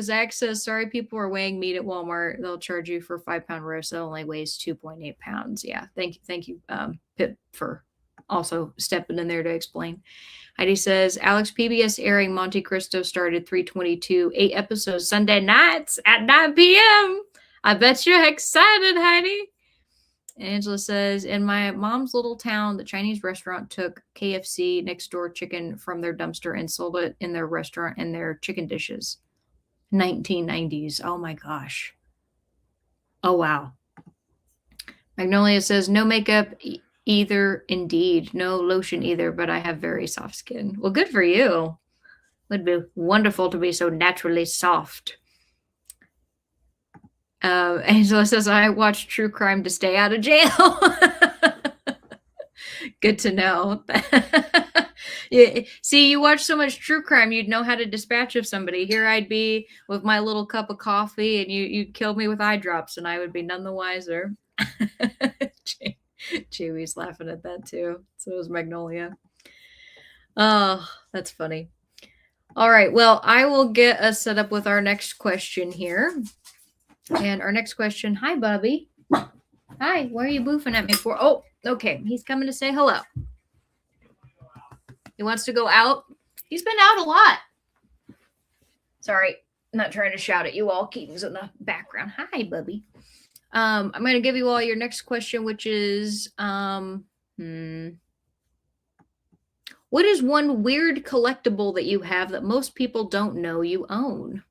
Zach says, sorry, people are weighing meat at Walmart. They'll charge you for a 5-pound roast that only weighs 2.8 pounds. Yeah. Thank you, Pip, for also stepping in there to explain. Heidi says, Alex, PBS airing Monte Cristo started 3/22, 8 episodes Sunday nights at 9 p.m. I bet you're excited, Heidi. Angela says, in my mom's little town, the Chinese restaurant took KFC next door chicken from their dumpster and sold it in their restaurant and their chicken dishes. 1990s. Oh my gosh. Oh wow. Magnolia says, no makeup either, indeed. No lotion either, but I have very soft skin. Well, good for you. Would be wonderful to be so naturally soft. Angela says, I watch true crime to stay out of jail. Good to know. Yeah, see, you watch so much true crime, you'd know how to dispatch of somebody. Here I'd be with my little cup of coffee, and you'd kill me with eye drops, and I would be none the wiser. Chewy's laughing at that too. So is Magnolia. Oh, that's funny. All right. Well, I will get us set up with our next question here. And our next question. Hi, Bubby. Hi. Why are you boofing at me for? Oh, okay. He's coming to say hello. He wants to go out. He's been out a lot. Sorry. I'm not trying to shout at you all. Keaton's in the background. Hi, Bubby. I'm going to give you all your next question, which is, what is one weird collectible that you have that most people don't know you own?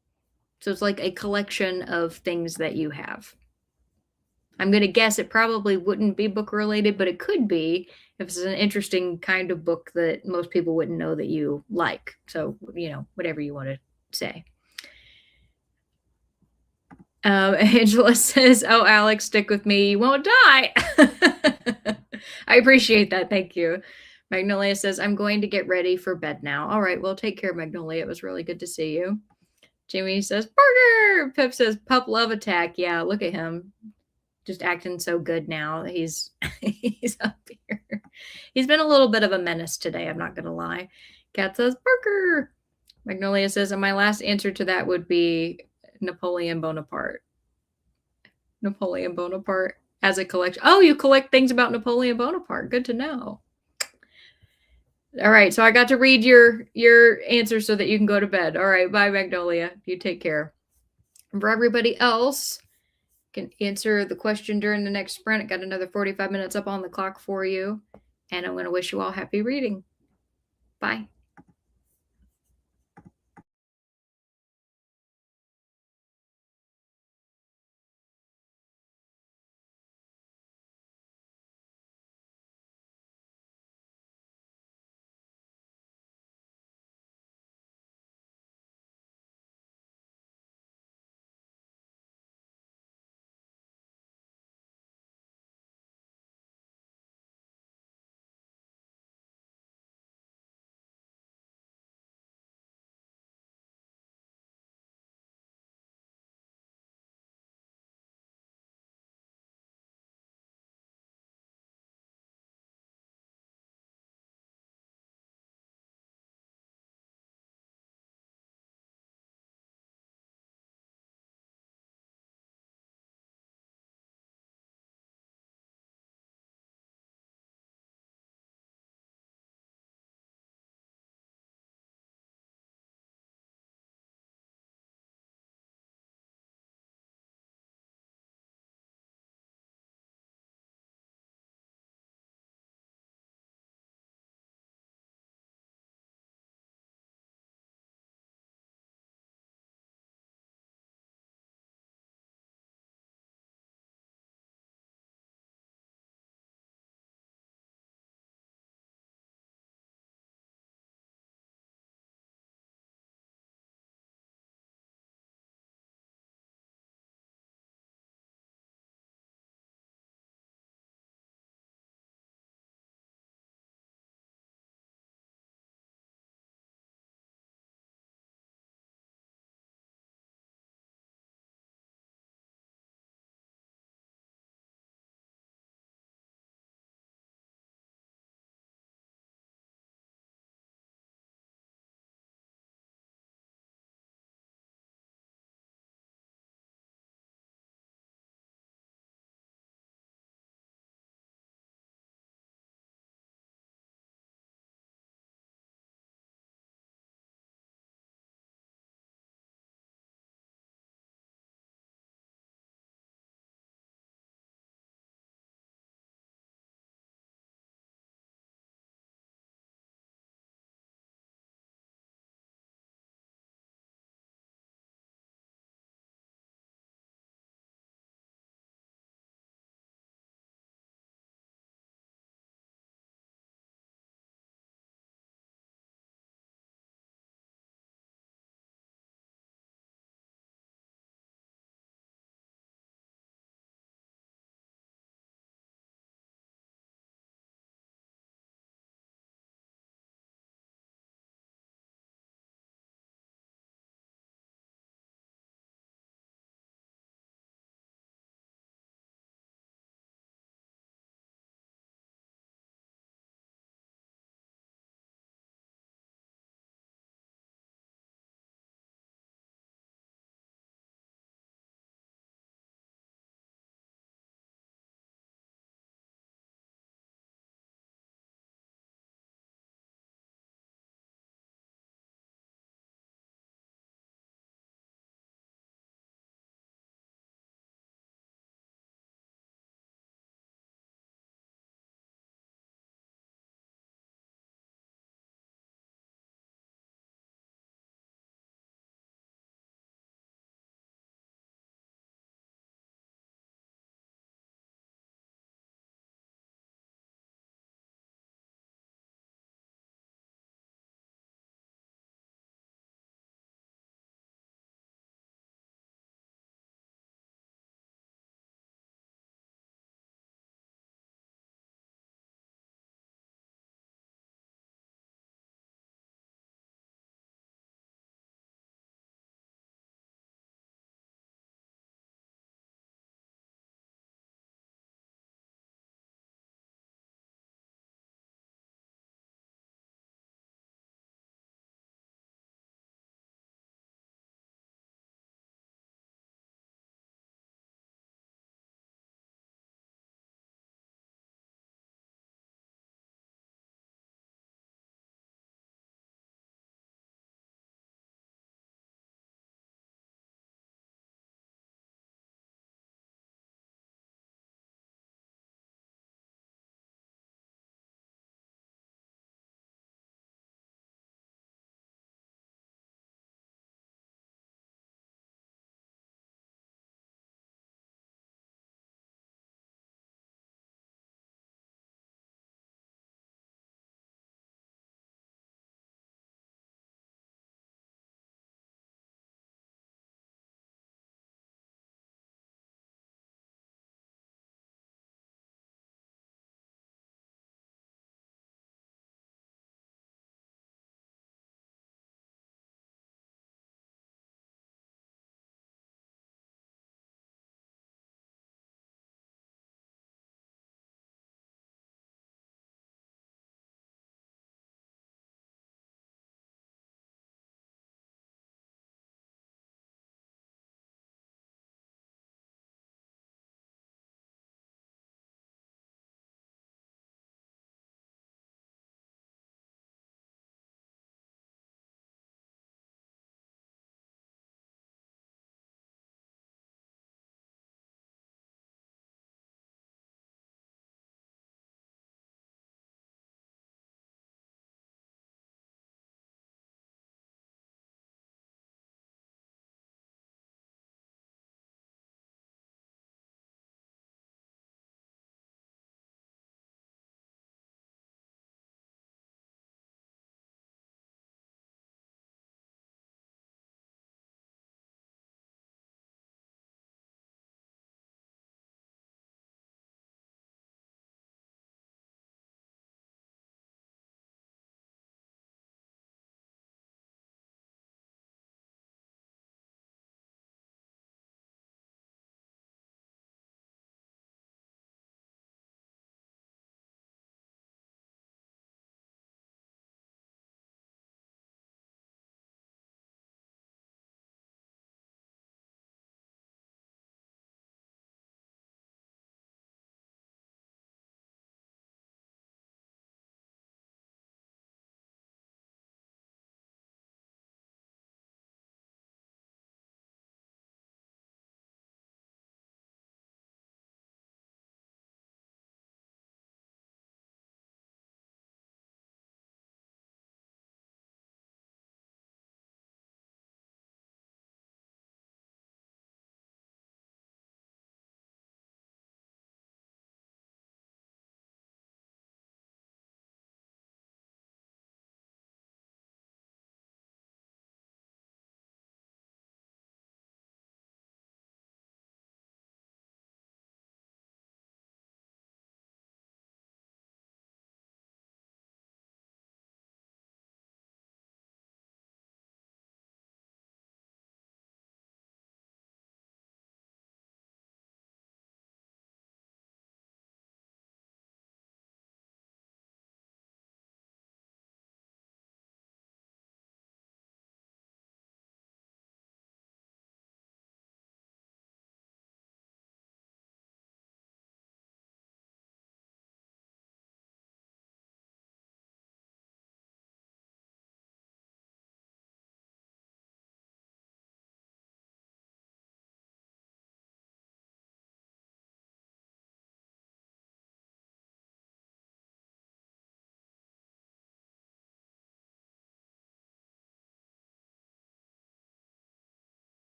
So it's like a collection of things that you have. I'm going to guess it probably wouldn't be book related, but it could be if it's an interesting kind of book that most people wouldn't know that you like. So, whatever you want to say. Angela says, oh, Alex, stick with me. You won't die. I appreciate that. Thank you. Magnolia says, I'm going to get ready for bed now. All right. Well, take care, Magnolia. It was really good to see you. Jamie says, burger. Pip says, pup love attack. Yeah, look at him. Just acting so good now. He's up here. He's been a little bit of a menace today. I'm not going to lie. Cat says, burger. Magnolia says, and my last answer to that would be Napoleon Bonaparte. Napoleon Bonaparte as a collection. Oh, you collect things about Napoleon Bonaparte. Good to know. All right, so I got to read your answer so that you can go to bed. All right, bye, Magnolia. You take care. And for everybody else, can answer the question during the next sprint. I got another 45 minutes up on the clock for you, and I'm going to wish you all happy reading. Bye.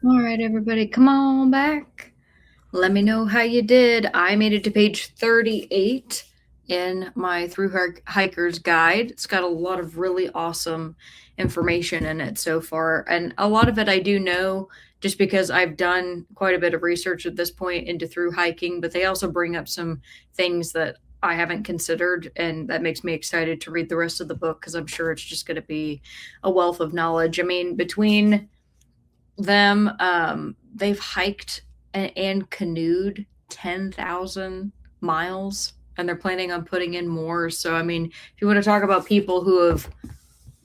All right, everybody, come on back. Let me know how you did. I made it to page 38 in my Through Hiker's Guide. It's got a lot of really awesome information in it so far. And a lot of it I do know just because I've done quite a bit of research at this point into through hiking, but they also bring up some things that I haven't considered. And that makes me excited to read the rest of the book because I'm sure it's just going to be a wealth of knowledge. I mean, between them, they've hiked and canoed 10,000 miles and they're planning on putting in more. So, I mean, if you want to talk about people who have,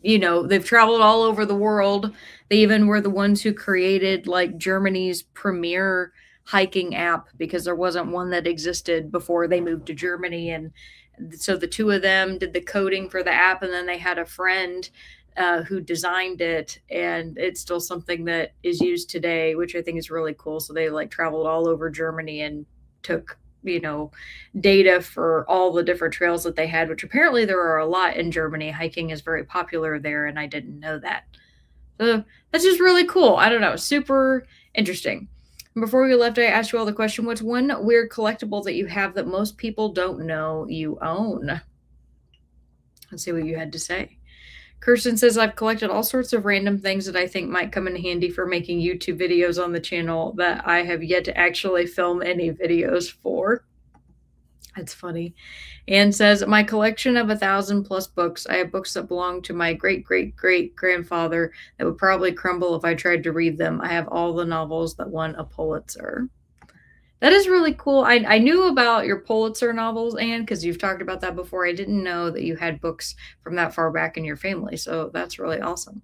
they've traveled all over the world, they even were the ones who created like Germany's premier hiking app because there wasn't one that existed before they moved to Germany. And so the two of them did the coding for the app, and then they had a friend who designed it, and it's still something that is used today, which I think is really cool. So they like traveled all over Germany and took data for all the different trails that they had, which apparently there are a lot in Germany. Hiking is very popular there, and I didn't know that. So that's just really cool. I don't know, super interesting. Before we left, I asked you all the question: what's one weird collectible that you have that most people don't know you own? Let's see what you had to say. Kirsten says, I've collected all sorts of random things that I think might come in handy for making YouTube videos on the channel that I have yet to actually film any videos for. That's funny. Anne says, my collection of 1,000+ books. I have books that belong to my great-great-great-grandfather that would probably crumble if I tried to read them. I have all the novels that won a Pulitzer. That is really cool. I knew about your Pulitzer novels, Anne, because you've talked about that before. I didn't know that you had books from that far back in your family, so that's really awesome.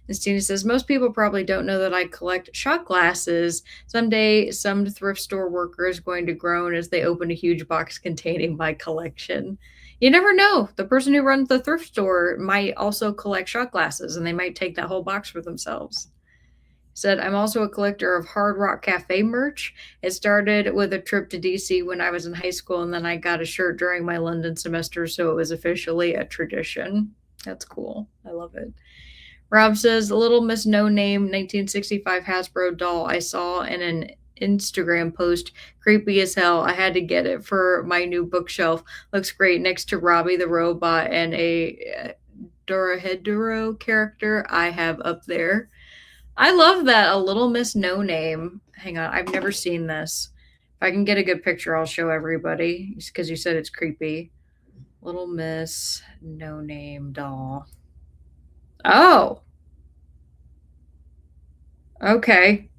And Stina says, most people probably don't know that I collect shot glasses. Someday, some thrift store worker is going to groan as they open a huge box containing my collection. You never know. The person who runs the thrift store might also collect shot glasses, and they might take that whole box for themselves. Said, I'm also a collector of Hard Rock Cafe merch. It started with a trip to DC when I was in high school, and then I got a shirt during my London semester, so it was officially a tradition. That's cool. I love it. Rob says, Little Miss No Name 1965 Hasbro doll I saw in an Instagram post. Creepy as hell. I had to get it for my new bookshelf. Looks great next to Robbie the Robot and a Dorohedoro character I have up there. I love that. A Little Miss No Name. Hang on, I've never seen this. If I can get a good picture, I'll show everybody because you said it's creepy. Little Miss No Name doll. Oh. Okay.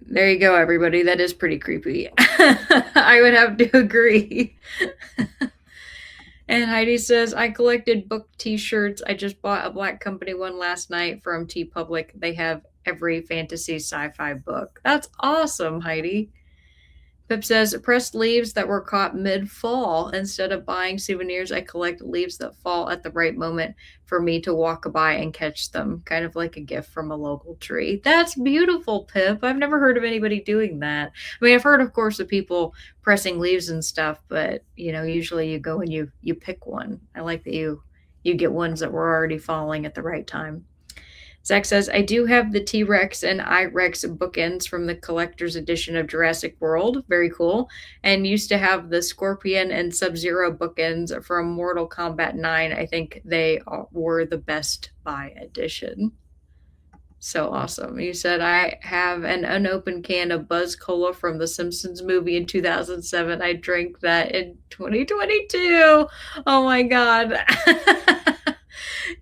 There you go, everybody. That is pretty creepy. I would have to agree. And Heidi says, I collected book t-shirts. I just bought a Black Company one last night from TeePublic. They have every fantasy sci-fi book. That's awesome, Heidi. Pip says, pressed leaves that were caught mid-fall. Instead of buying souvenirs, I collect leaves that fall at the right moment for me to walk by and catch them, kind of like a gift from a local tree. That's beautiful, Pip. I've never heard of anybody doing that. I mean, I've heard, of course, of people pressing leaves and stuff, but, usually you go and you pick one. I like that you get ones that were already falling at the right time. Zach says, I do have the T-Rex and I-Rex bookends from the collector's edition of Jurassic World. Very cool. And used to have the Scorpion and Sub-Zero bookends from Mortal Kombat 9. I think they were the Best Buy edition. So awesome. You said, I have an unopened can of Buzz Cola from the Simpsons movie in 2007. I drank that in 2022. Oh my God.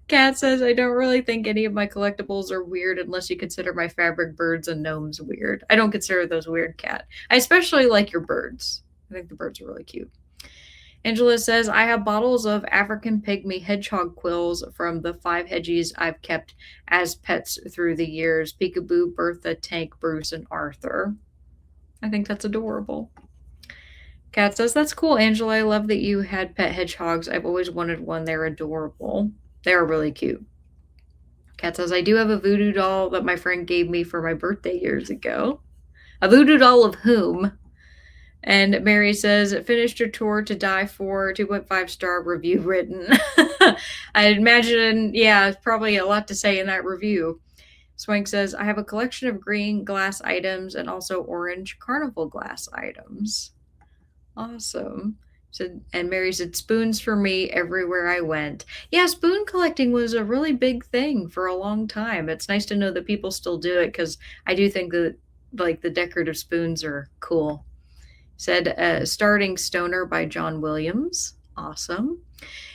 Kat says, I don't really think any of my collectibles are weird unless you consider my fabric birds and gnomes weird. I don't consider those weird, Kat. I especially like your birds. I think the birds are really cute. Angela says, I have bottles of African pygmy hedgehog quills from the 5 hedgies I've kept as pets through the years. Peekaboo, Bertha, Tank, Bruce, and Arthur. I think that's adorable. Kat says, that's cool, Angela. I love that you had pet hedgehogs. I've always wanted one. They're adorable. They're really cute. Kat says, I do have a voodoo doll that my friend gave me for my birthday years ago. A voodoo doll of whom? And Mary says, finished your tour to die for, 2.5-star review written. I imagine, yeah, probably a lot to say in that review. Swank says, I have a collection of green glass items and also orange carnival glass items. Awesome. Said, and Mary said, spoons for me everywhere I went. Yeah, spoon collecting was a really big thing for a long time. It's nice to know that people still do it because I do think that like the decorative spoons are cool. Said, starting Stoner by John Williams. Awesome.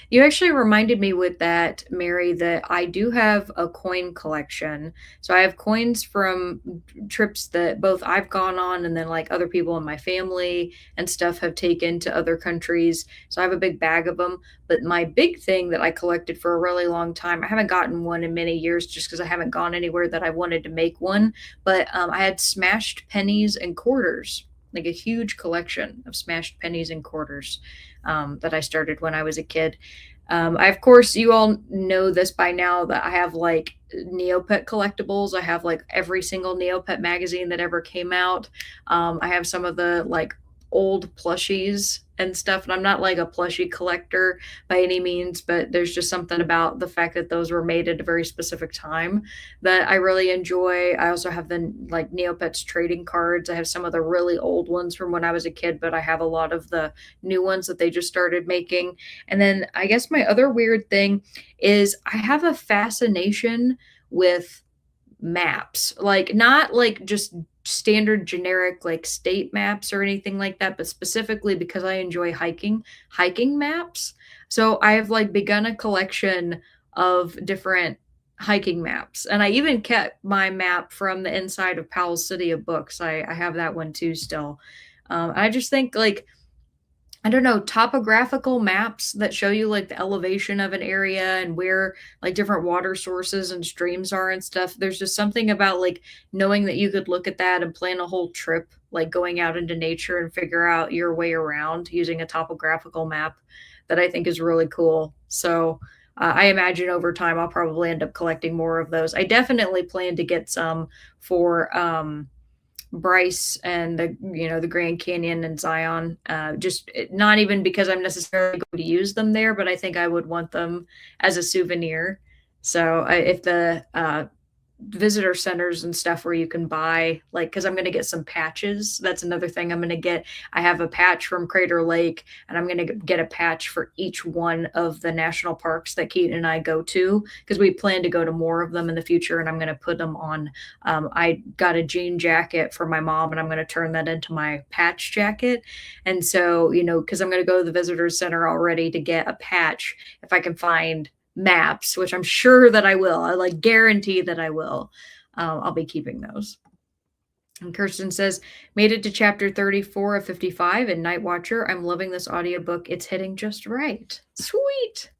You actually reminded me with that, Mary, that I do have a coin collection. So I have coins from trips that both I've gone on and then like other people in my family and stuff have taken to other countries. So I have a big bag of them. But my big thing that I collected for a really long time, I haven't gotten one in many years just because I haven't gone anywhere that I wanted to make one. But I had smashed pennies and quarters, like a huge collection of smashed pennies and quarters that I started when I was a kid. I, of course, you all know this by now that I have like Neopet collectibles. I have like every single Neopet magazine that ever came out. I have some of the like old plushies and stuff. And I'm not like a plushie collector by any means, but there's just something about the fact that those were made at a very specific time that I really enjoy. I also have the like Neopets trading cards. I have some of the really old ones from when I was a kid, but I have a lot of the new ones that they just started making. And then I guess my other weird thing is I have a fascination with maps, like not like just standard generic like state maps or anything like that, but specifically because I enjoy hiking maps. So I have like begun a collection of different hiking maps, and I even kept my map from the inside of Powell's City of Books. I have that one too still. I just think like I don't know, topographical maps that show you like the elevation of an area and where like different water sources and streams are and stuff. There's just something about like knowing that you could look at that and plan a whole trip, like going out into nature and figure out your way around using a topographical map that I think is really cool. So I imagine over time I'll probably end up collecting more of those. I definitely plan to get some for Bryce and the Grand Canyon and Zion. Just not even because I'm necessarily going to use them there, but I think I would want them as a souvenir. So if the visitor centers and stuff where you can buy like because I'm going to get some patches. That's another thing I'm going to get. I have a patch from Crater Lake, and I'm going to get a patch for each one of the national parks that Keaton and I go to because we plan to go to more of them in the future, and I'm going to put them on. I got a jean jacket for my mom, and I'm going to turn that into my patch jacket. And so because I'm going to go to the visitor center already to get a patch if I can find maps, which I'm sure that I will. I like guarantee that I will. I'll be keeping those. And Kirsten says, made it to chapter 34 of 55 in Night Watcher. I'm loving this audiobook. It's hitting just right. Sweet.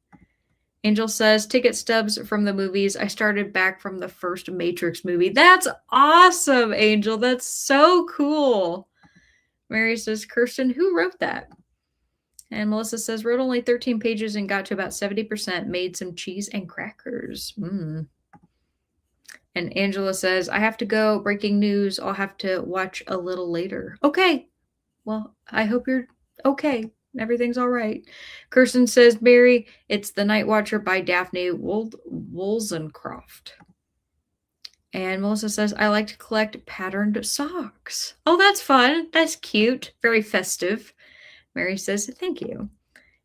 Angel says, ticket stubs from the movies. I started back from the first Matrix movie. That's awesome, Angel. That's so cool. Mary says, Kirsten, who wrote that? And Melissa says, wrote only 13 pages and got to about 70%, made some cheese and crackers. And Angela says, I have to go. Breaking news. I'll have to watch a little later. Okay. Well, I hope you're okay. Everything's all right. Kirsten says, Mary, it's The Night Watcher by Daphne Woolsencroft. And Melissa says, I like to collect patterned socks. Oh, that's fun. That's cute. Very festive. Mary says, thank you.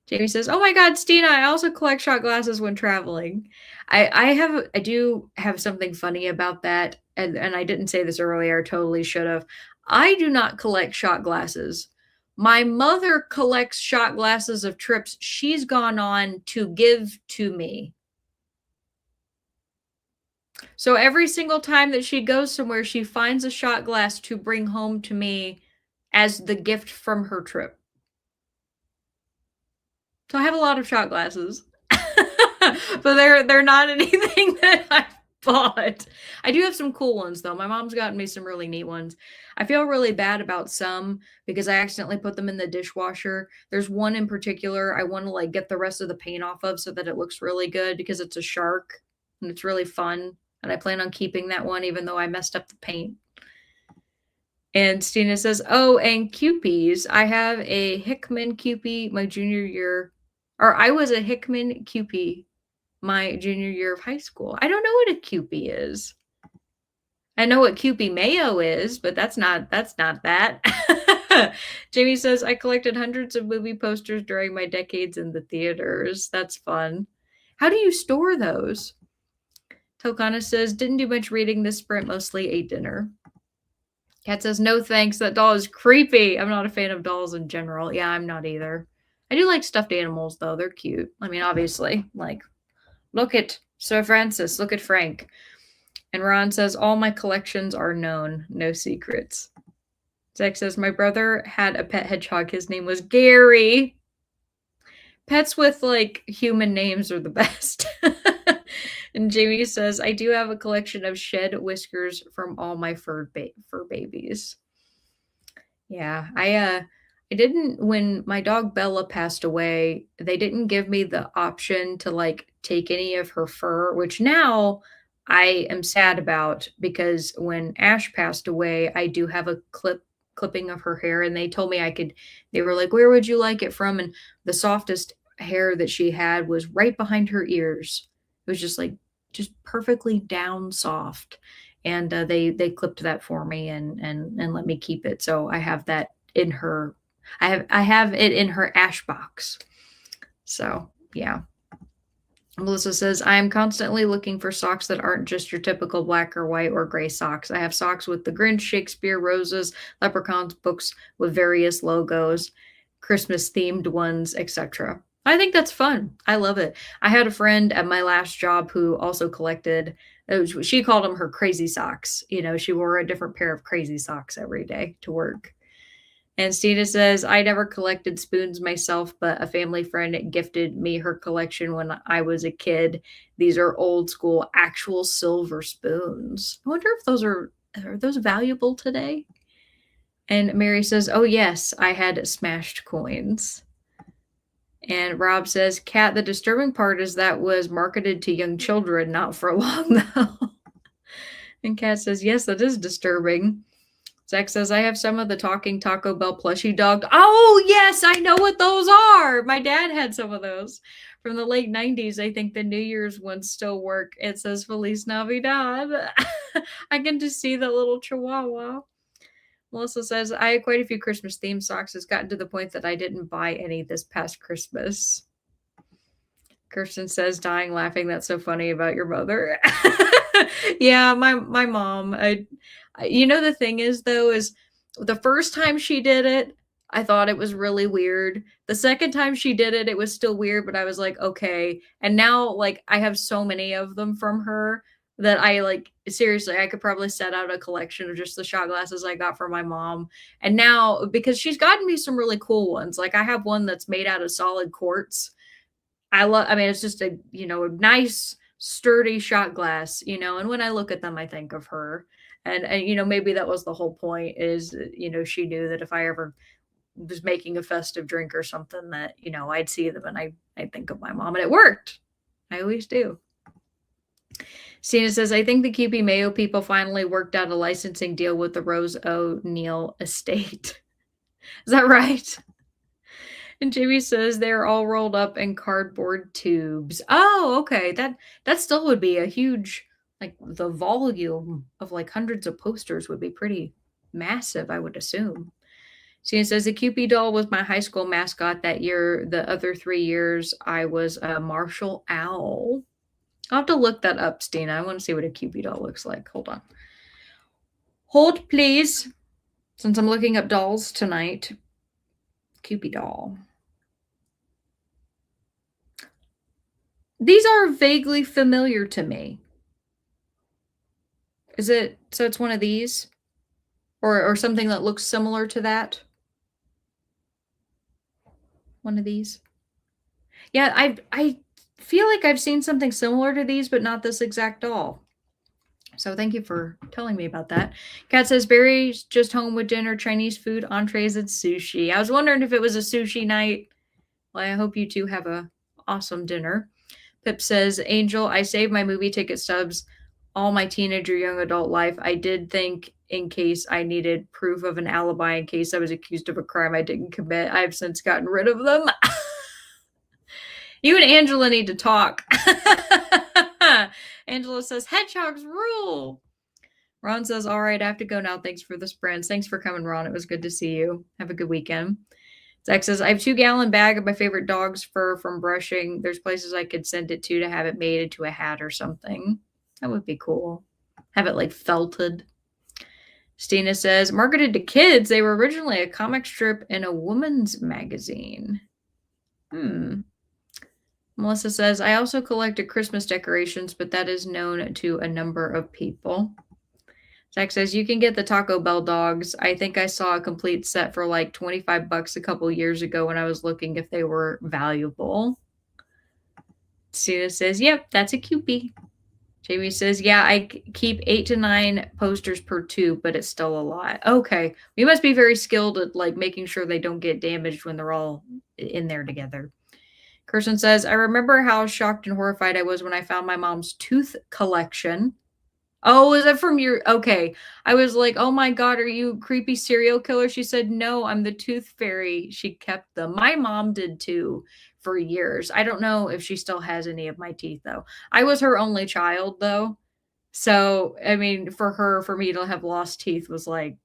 Jamie says, oh my God, Stina, I also collect shot glasses when traveling. I do have something funny about that. And I didn't say this earlier, totally should have. I do not collect shot glasses. My mother collects shot glasses of trips she's gone on to give to me. So every single time that she goes somewhere, she finds a shot glass to bring home to me as the gift from her trip. So I have a lot of shot glasses, but they're not anything that I bought. I do have some cool ones though. My mom's gotten me some really neat ones. I feel really bad about some because I accidentally put them in the dishwasher. There's one in particular I want to like get the rest of the paint off of so that it looks really good because it's a shark and it's really fun. And I plan on keeping that one even though I messed up the paint. And Stina says, oh, and Kewpies. I have a Hickman Kewpie my junior year. Or I was a Hickman Kewpie my junior year of high school. I don't know what a Kewpie is. I know what Kewpie Mayo is, but that's not that. Jamie says, I collected hundreds of movie posters during my decades in the theaters. That's fun. How do you store those? Tokana says, didn't do much reading this sprint, mostly ate dinner. Kat says, no thanks, that doll is creepy. I'm not a fan of dolls in general. Yeah, I'm not either. I do like stuffed animals, though. They're cute. I mean, obviously, like, look at Sir Francis, look at Frank. And Ron says, all my collections are known, no secrets. Zach says, my brother had a pet hedgehog. His name was Gary. Pets with, like, human names are the best. And Jamie says, I do have a collection of shed whiskers from all my fur babies. Yeah, I didn't when my dog Bella passed away, they didn't give me the option to like take any of her fur, which now I am sad about because when Ash passed away, I do have a clipping of her hair and they told me I could they were like, "Where would you like it from?" And the softest hair that she had was right behind her ears. It was just like just perfectly down soft and they clipped that for me and let me keep it. So I have that in her. I have it in her ash box. So yeah. Melissa says, I am constantly looking for socks that aren't just your typical black or white or gray socks. I have socks with the Grinch, Shakespeare, roses, leprechauns, books with various logos, Christmas themed ones, etc. I think that's fun. I love it. I had a friend at my last job who also collected, she called them her crazy socks. You know, she wore a different pair of crazy socks every day to work. And Stina says, I never collected spoons myself, but a family friend gifted me her collection when I was a kid. These are old school, actual silver spoons. I wonder if those are those valuable today? And Mary says, oh, yes, I had smashed coins. And Rob says, Kat, the disturbing part is that was marketed to young children, not for long, though. And Kat says, yes, that is disturbing. Zach says, I have some of the talking Taco Bell plushie dog. Oh, yes, I know what those are. My dad had some of those from the late 90s. I think the New Year's ones still work. It says Feliz Navidad. I can just see the little chihuahua. Melissa says, I had quite a few Christmas themed socks. It's gotten to the point that I didn't buy any this past Christmas. Kirsten says, dying laughing. That's so funny about your mother. Yeah, my mom. You know, the thing is, though, is the first time she did it, I thought it was really weird. The second time she did it, it was still weird, but I was like, okay. And now, like, I have so many of them from her that I like, seriously, I could probably set out a collection of just the shot glasses I got from my mom. And now, because she's gotten me some really cool ones, like I have one that's made out of solid quartz. I mean, it's just a, you know, a nice, sturdy shot glass, you know, and when I look at them, I think of her. And you know, maybe that was the whole point is, you know, she knew that if I ever was making a festive drink or something that, you know, I'd see them and I'd think of my mom and it worked. I always do. Stina says, I think the QP Mayo people finally worked out a licensing deal with the Rose O'Neill estate. Is that right? And Jamie says they're all rolled up in cardboard tubes. Oh, okay. That still would be a huge, like the volume of like hundreds of posters would be pretty massive, I would assume. Stina says the Cupid doll was my high school mascot that year. The other 3 years, I was a Marshall Owl. I'll have to look that up, Stina. I want to see what a Cupid doll looks like. Hold on. Hold, please. Since I'm looking up dolls tonight. Cupid doll. These are vaguely familiar to me. Is it, so it's one of these? Or something that looks similar to that? One of these? Yeah, I feel like I've seen something similar to these, but not this exact doll. So thank you for telling me about that. Kat says, Barry's just home with dinner, Chinese food, entrees, and sushi. I was wondering if it was a sushi night. Well, I hope you two have a awesome dinner. Pip says, Angel, I saved my movie ticket stubs all my teenager, young adult life. I did think in case I needed proof of an alibi in case I was accused of a crime I didn't commit. I've since gotten rid of them. You and Angela need to talk. Angela says, hedgehogs rule. Ron says, all right, I have to go now. Thanks for the sprints. Thanks for coming, Ron. It was good to see you. Have a good weekend. Zach says, I have 2-gallon bag of my favorite dog's fur from brushing. There's places I could send it to have it made into a hat or something. That would be cool. Have it like felted. Stina says, marketed to kids, they were originally a comic strip in a woman's magazine. Melissa says, I also collected Christmas decorations, but that is known to a number of people. Zach says, you can get the Taco Bell dogs. I think I saw a complete set for like $25 a couple years ago when I was looking if they were valuable. Stina says, yep, that's a cupie. Jamie says, yeah, I keep 8 to 9 posters per tube, but it's still a lot. Okay. We must be very skilled at like making sure they don't get damaged when they're all in there together. Kirsten says, I remember how shocked and horrified I was when I found my mom's tooth collection. Oh, is that from your okay. I was like, oh my God, are you a creepy serial killer? She said, no, I'm the tooth fairy. She kept them. My mom did too for years. I don't know if she still has any of my teeth though. I was her only child though. So, I mean, for me to have lost teeth was like,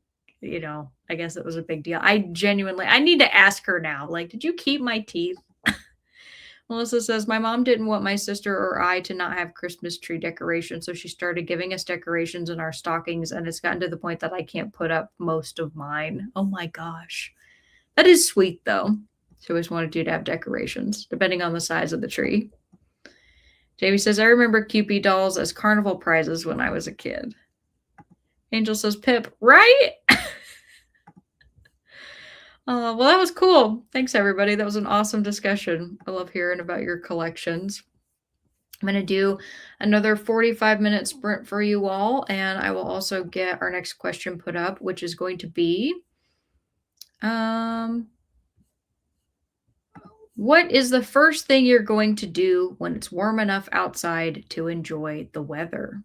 I guess it was a big deal. I need to ask her now. Like, did you keep my teeth? Melissa says, my mom didn't want my sister or I to not have Christmas tree decorations, so she started giving us decorations in our stockings, and it's gotten to the point that I can't put up most of mine. Oh my gosh. That is sweet, though. She always wanted you to have decorations, depending on the size of the tree. Jamie says, I remember Cupid dolls as carnival prizes when I was a kid. Angel says, Pip, right? Well, that was cool. Thanks, everybody. That was an awesome discussion. I love hearing about your collections. I'm going to do another 45-minute sprint for you all, and I will also get our next question put up, which is going to be, what is the first thing you're going to do when it's warm enough outside to enjoy the weather?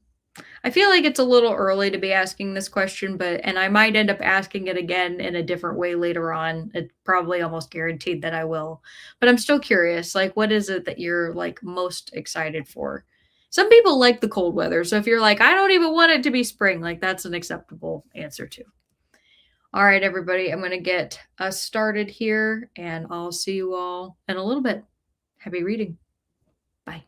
I feel like it's a little early to be asking this question, and I might end up asking it again in a different way later on. It's probably almost guaranteed that I will, but I'm still curious. Like, what is it that you're like most excited for? Some people like the cold weather. So if you're like, I don't even want it to be spring, like that's an acceptable answer too. All right, everybody, I'm going to get us started here and I'll see you all in a little bit. Happy reading. Bye.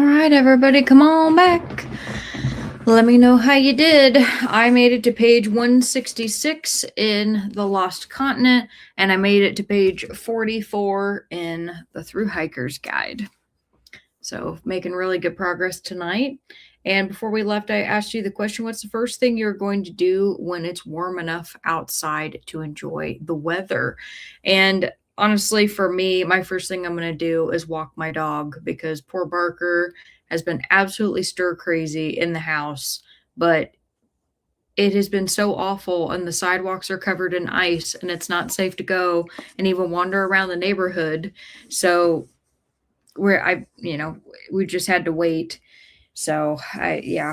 right, everybody, come on back. Let me know how you did. I made it to page 166 in The Lost Continent, and I made it to page 44 in the Thru Hiker's Guide. So making really good progress tonight. And before we left, I asked you the question, what's the first thing you're going to do when it's warm enough outside to enjoy the weather? And honestly, for me, my first thing I'm going to do is walk my dog because poor Barker has been absolutely stir crazy in the house, but it has been so awful and the sidewalks are covered in ice and it's not safe to go and even wander around the neighborhood. So we just had to wait. So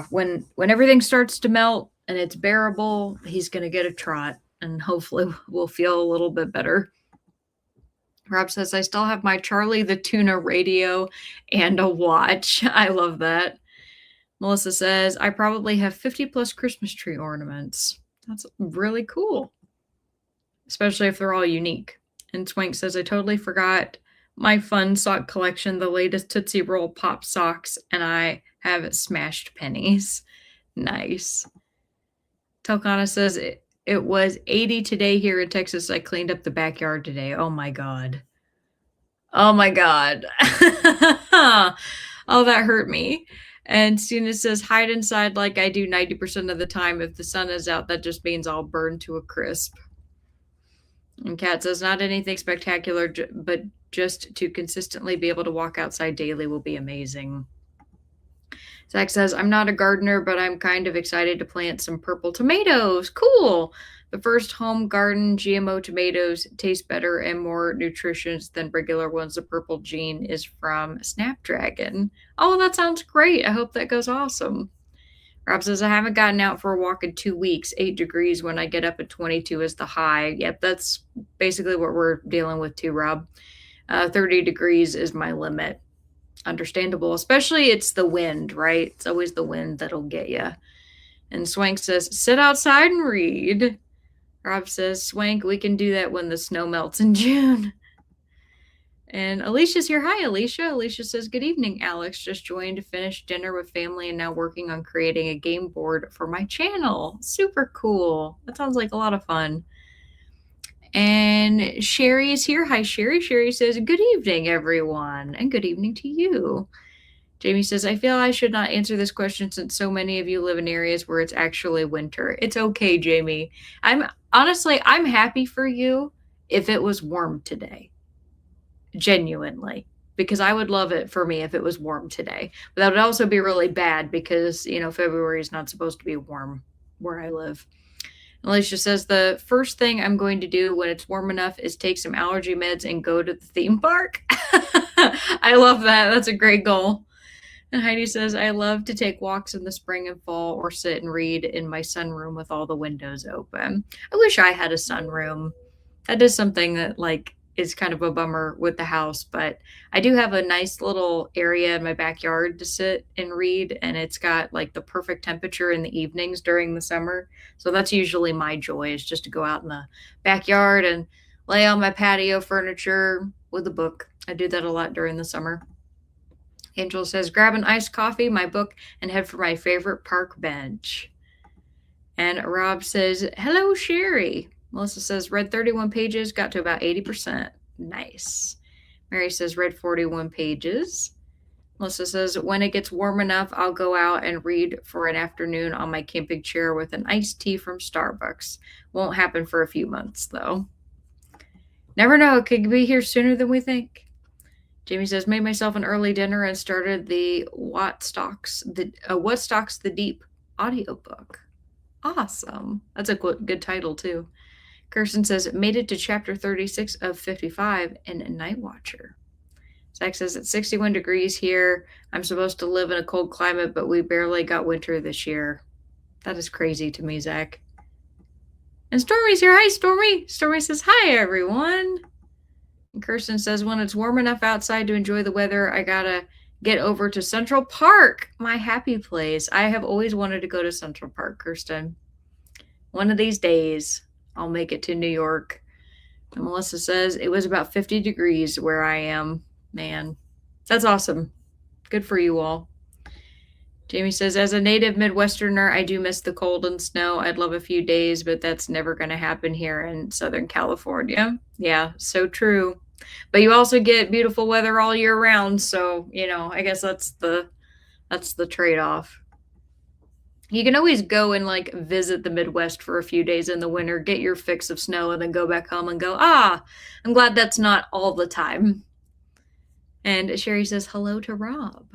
when everything starts to melt and it's bearable, he's going to get a trot and hopefully we'll feel a little bit better. Rob says, I still have my Charlie the Tuna radio and a watch. I love that. Melissa says, I probably have 50 plus Christmas tree ornaments. That's really cool, especially if they're all unique. And Swank says, I totally forgot my fun sock collection, the latest Tootsie Roll Pop socks, and I have smashed pennies. Nice. Telkana says, it was 80 today here in Texas. I cleaned up the backyard today. Oh my God. Oh my God. Oh, that hurt me. And Stina says, hide inside like I do 90% of the time. If the sun is out, that just means I'll burn to a crisp. And Kat says, not anything spectacular, but just to consistently be able to walk outside daily will be amazing. Zach says, I'm not a gardener, but I'm kind of excited to plant some purple tomatoes. Cool. The first home garden GMO tomatoes taste better and more nutritious than regular ones. The purple gene is from Snapdragon. Oh, that sounds great. I hope that goes awesome. Rob says, I haven't gotten out for a walk in 2 weeks. 8 degrees when I get up at 22 is the high. Yep, that's basically what we're dealing with too, Rob. 30 degrees is my limit. Understandable, especially it's the wind, right? It's always the wind that'll get you. And Swank says, sit outside and read. Rob says, Swank, we can do that when the snow melts in June. And Alicia's here. Hi, Alicia. Alicia says, good evening, Alex. Just joined to finish dinner with family and now working on creating a game board for my channel. Super cool. That sounds like a lot of fun. And Sherry is here. Hi, Sherry. Sherry says, good evening, everyone. And good evening to you. Jamie says, I feel I should not answer this question since so many of you live in areas where it's actually winter. It's okay, Jamie. I'm happy for you if it was warm today. Genuinely. Because I would love it for me if it was warm today. But that would also be really bad because, February is not supposed to be warm where I live. Alicia says, the first thing I'm going to do when it's warm enough is take some allergy meds and go to the theme park. I love that. That's a great goal. And Heidi says, I love to take walks in the spring and fall or sit and read in my sunroom with all the windows open. I wish I had a sunroom. That is something that is kind of a bummer with the house, but I do have a nice little area in my backyard to sit and read, and it's got the perfect temperature in the evenings during the summer. So that's usually my joy, is just to go out in the backyard and lay on my patio furniture with a book. I do that a lot during the summer. Angel says, grab an iced coffee, my book, and head for my favorite park bench. And Rob says, hello, Sherry. Melissa says, read 31 pages, got to about 80%. Nice. Mary says, read 41 pages. Melissa says, when it gets warm enough, I'll go out and read for an afternoon on my camping chair with an iced tea from Starbucks. Won't happen for a few months, though. Never know. It could be here sooner than we think. Jamie says, made myself an early dinner and started the What Stalks the Deep audiobook. Awesome. That's a good title, too. Kirsten says, made it to chapter 36 of 55 in Night Watcher. Zach says, it's 61 degrees here. I'm supposed to live in a cold climate, but we barely got winter this year. That is crazy to me, Zach. And Stormy's here. Hi, Stormy. Stormy says, hi, everyone. And Kirsten says, when it's warm enough outside to enjoy the weather, I gotta get over to Central Park, my happy place. I have always wanted to go to Central Park, Kirsten. One of these days, I'll make it to New York. And Melissa says, it was about 50 degrees where I am. Man, that's awesome. Good for you all. Jamie says, as a native Midwesterner, I do miss the cold and snow. I'd love a few days, but that's never going to happen here in Southern California. Yeah, so true. But you also get beautiful weather all year round, so I guess that's the trade-off. You can always go and like visit the Midwest for a few days in the winter, get your fix of snow, and then go back home and go, I'm glad that's not all the time. And Sherry says hello to Rob.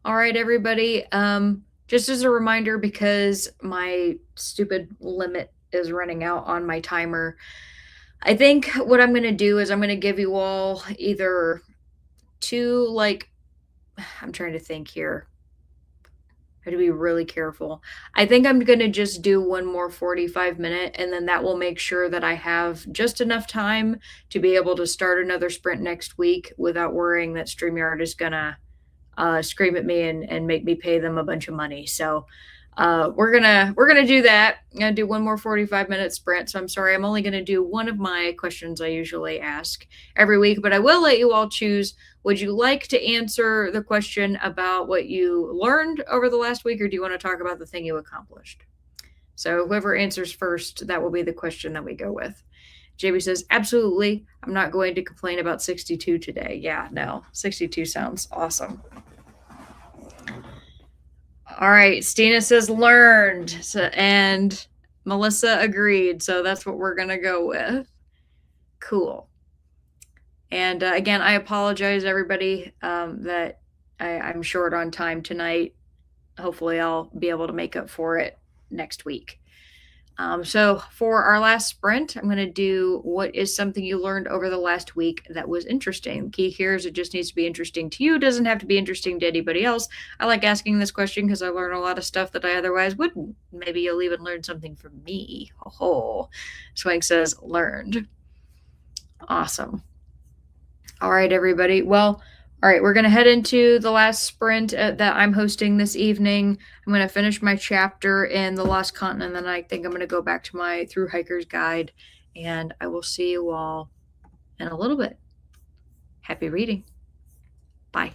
All right, everybody. Just as a reminder, because my stupid limit is running out on my timer, I think what I'm going to do is I'm going to give you all either two, like, I'm trying to think here. I have to be really careful. I think I'm going to just do one more 45-minute, and then that will make sure that I have just enough time to be able to start another sprint next week without worrying that StreamYard is going to scream at me and make me pay them a bunch of money. So we're gonna do that. I'm gonna do one more 45-minute sprint. So I'm sorry, I'm only gonna do one of my questions I usually ask every week, but I will let you all choose. Would you like to answer the question about what you learned over the last week, or do you want to talk about the thing you accomplished? So whoever answers first, that will be the question that we go with. JB says, absolutely. I'm not going to complain about 62 today. Yeah, no, 62 sounds awesome. All right, Stina says learned, and Melissa agreed. So that's what we're going to go with. Cool. And again, I apologize, everybody, that I'm short on time tonight. Hopefully, I'll be able to make up for it next week. So for our last sprint, I'm going to do what is something you learned over the last week that was interesting. The key here is it just needs to be interesting to you. It doesn't have to be interesting to anybody else. I like asking this question because I learn a lot of stuff that I otherwise wouldn't. Maybe you'll even learn something from me. Oh, Swank says learned. Awesome. All right, everybody. Well, all right, we're going to head into the last sprint that I'm hosting this evening. I'm going to finish my chapter in The Lost Continent, and then I think I'm going to go back to my Through Hiker's Guide, and I will see you all in a little bit. Happy reading. Bye.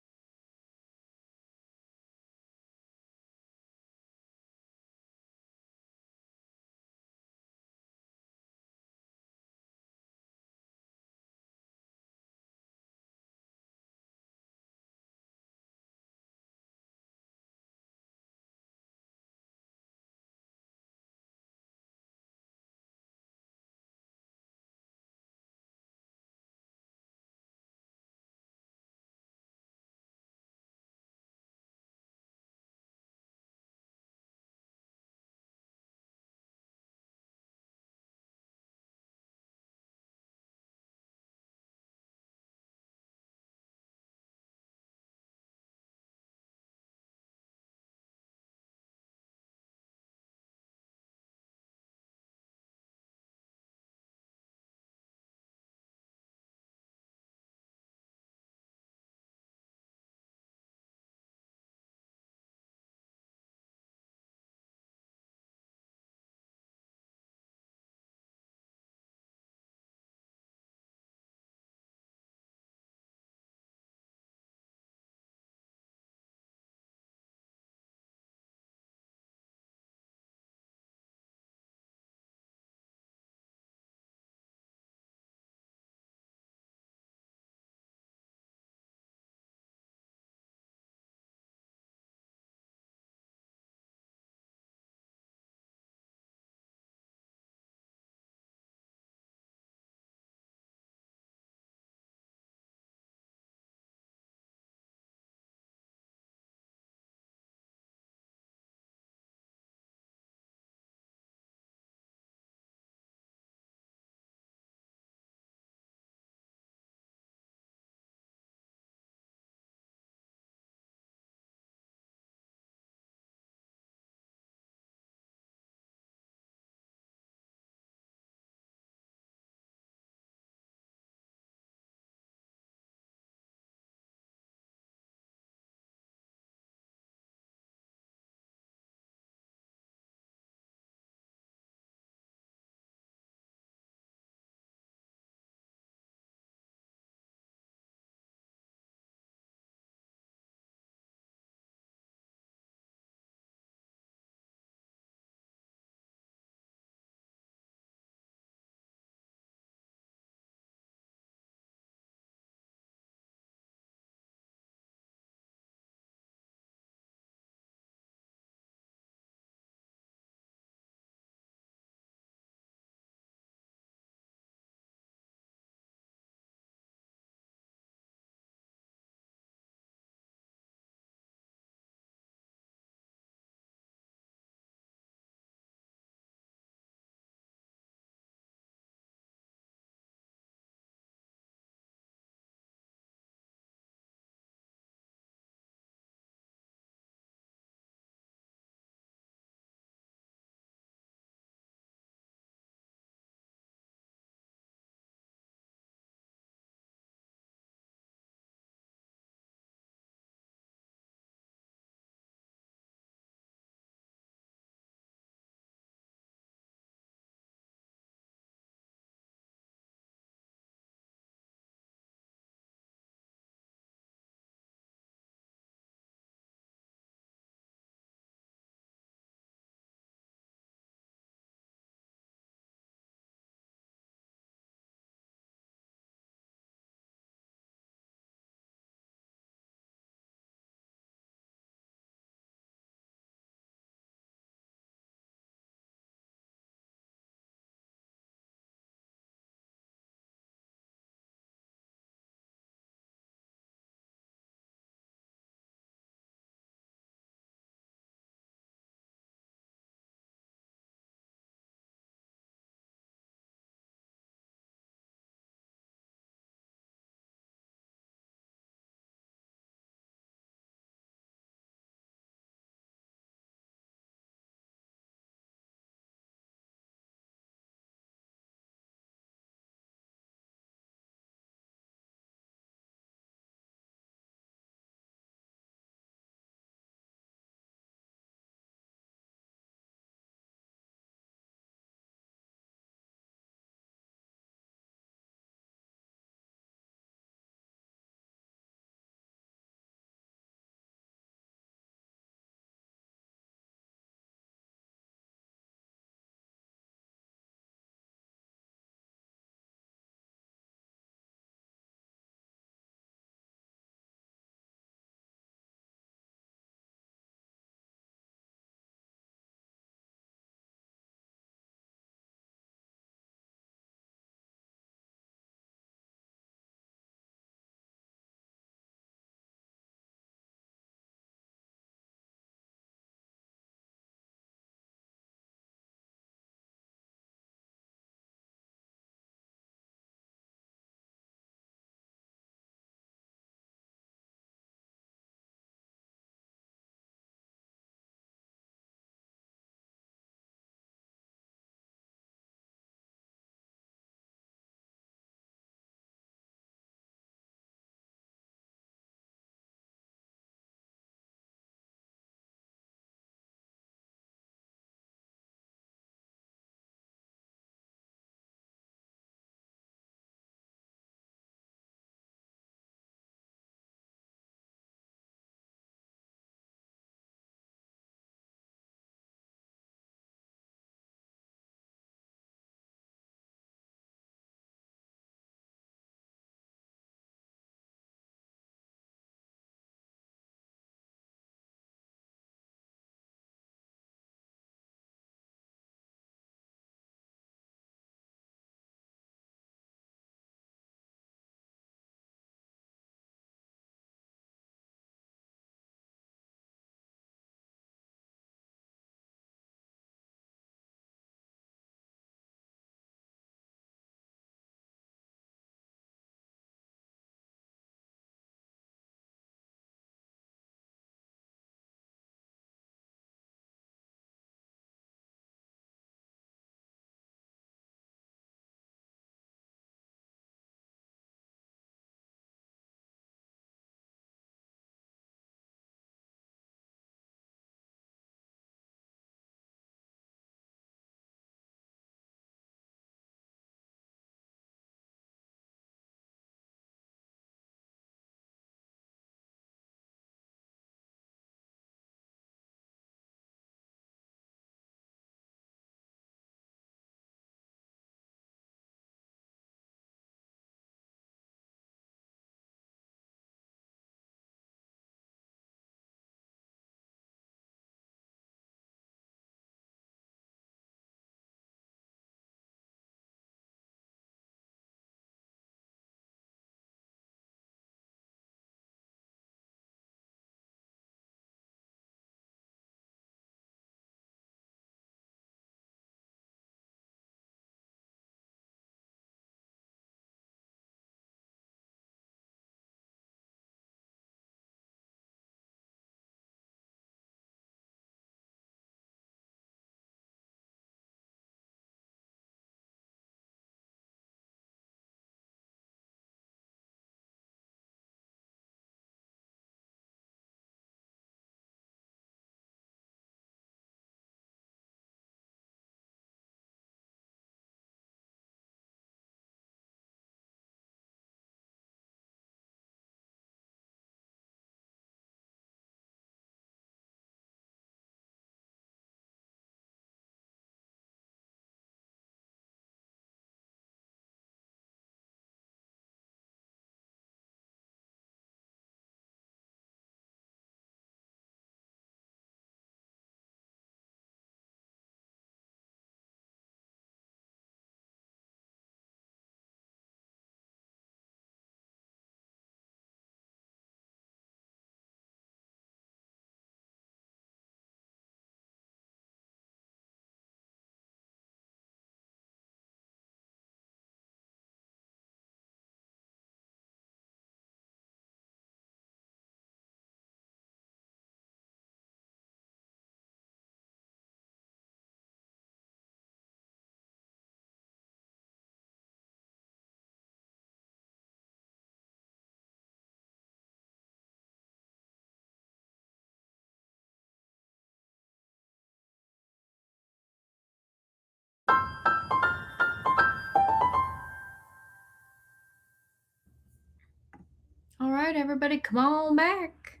right, everybody, come on back.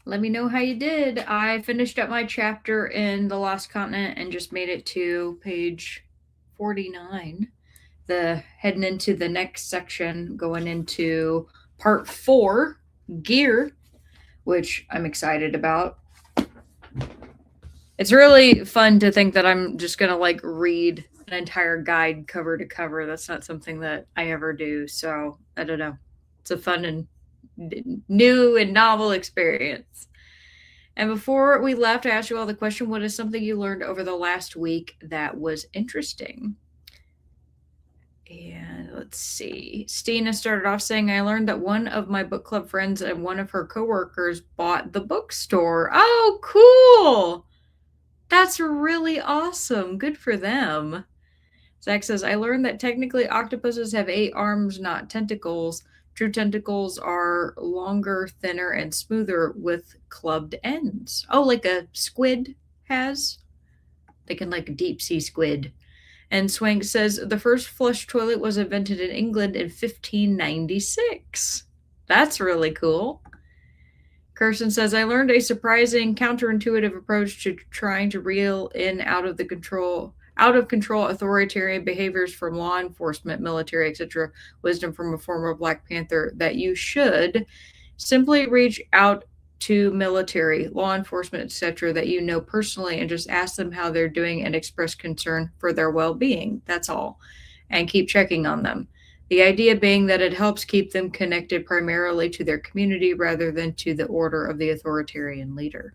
Let me know how you did. I finished up my chapter in The Lost Continent and just made it to page 49. Heading into the next section, going into part 4, gear, which I'm excited about. It's really fun to think that I'm just going to like read an entire guide cover to cover. That's not something that I ever do. So I don't know. It's a fun and new and novel experience. And before we left, I asked you all the question, what is something you learned over the last week that was interesting? And let's see. Stina started off saying, I learned that one of my book club friends and one of her coworkers bought the bookstore. Oh, cool. That's really awesome. Good for them. Zach says, I learned that technically octopuses have 8 arms, not tentacles. True tentacles are longer, thinner, and smoother with clubbed ends. Oh, like a squid has? Thinking like a deep sea squid. And Swank says, the first flush toilet was invented in England in 1596. That's really cool. Kirsten says, I learned a surprising counterintuitive approach to trying to reel in out of control authoritarian behaviors from law enforcement, military, etc. Wisdom from a former Black Panther that you should simply reach out to military, law enforcement, etc. that you know personally and just ask them how they're doing and express concern for their well-being. That's all. And keep checking on them. The idea being that it helps keep them connected primarily to their community rather than to the order of the authoritarian leader.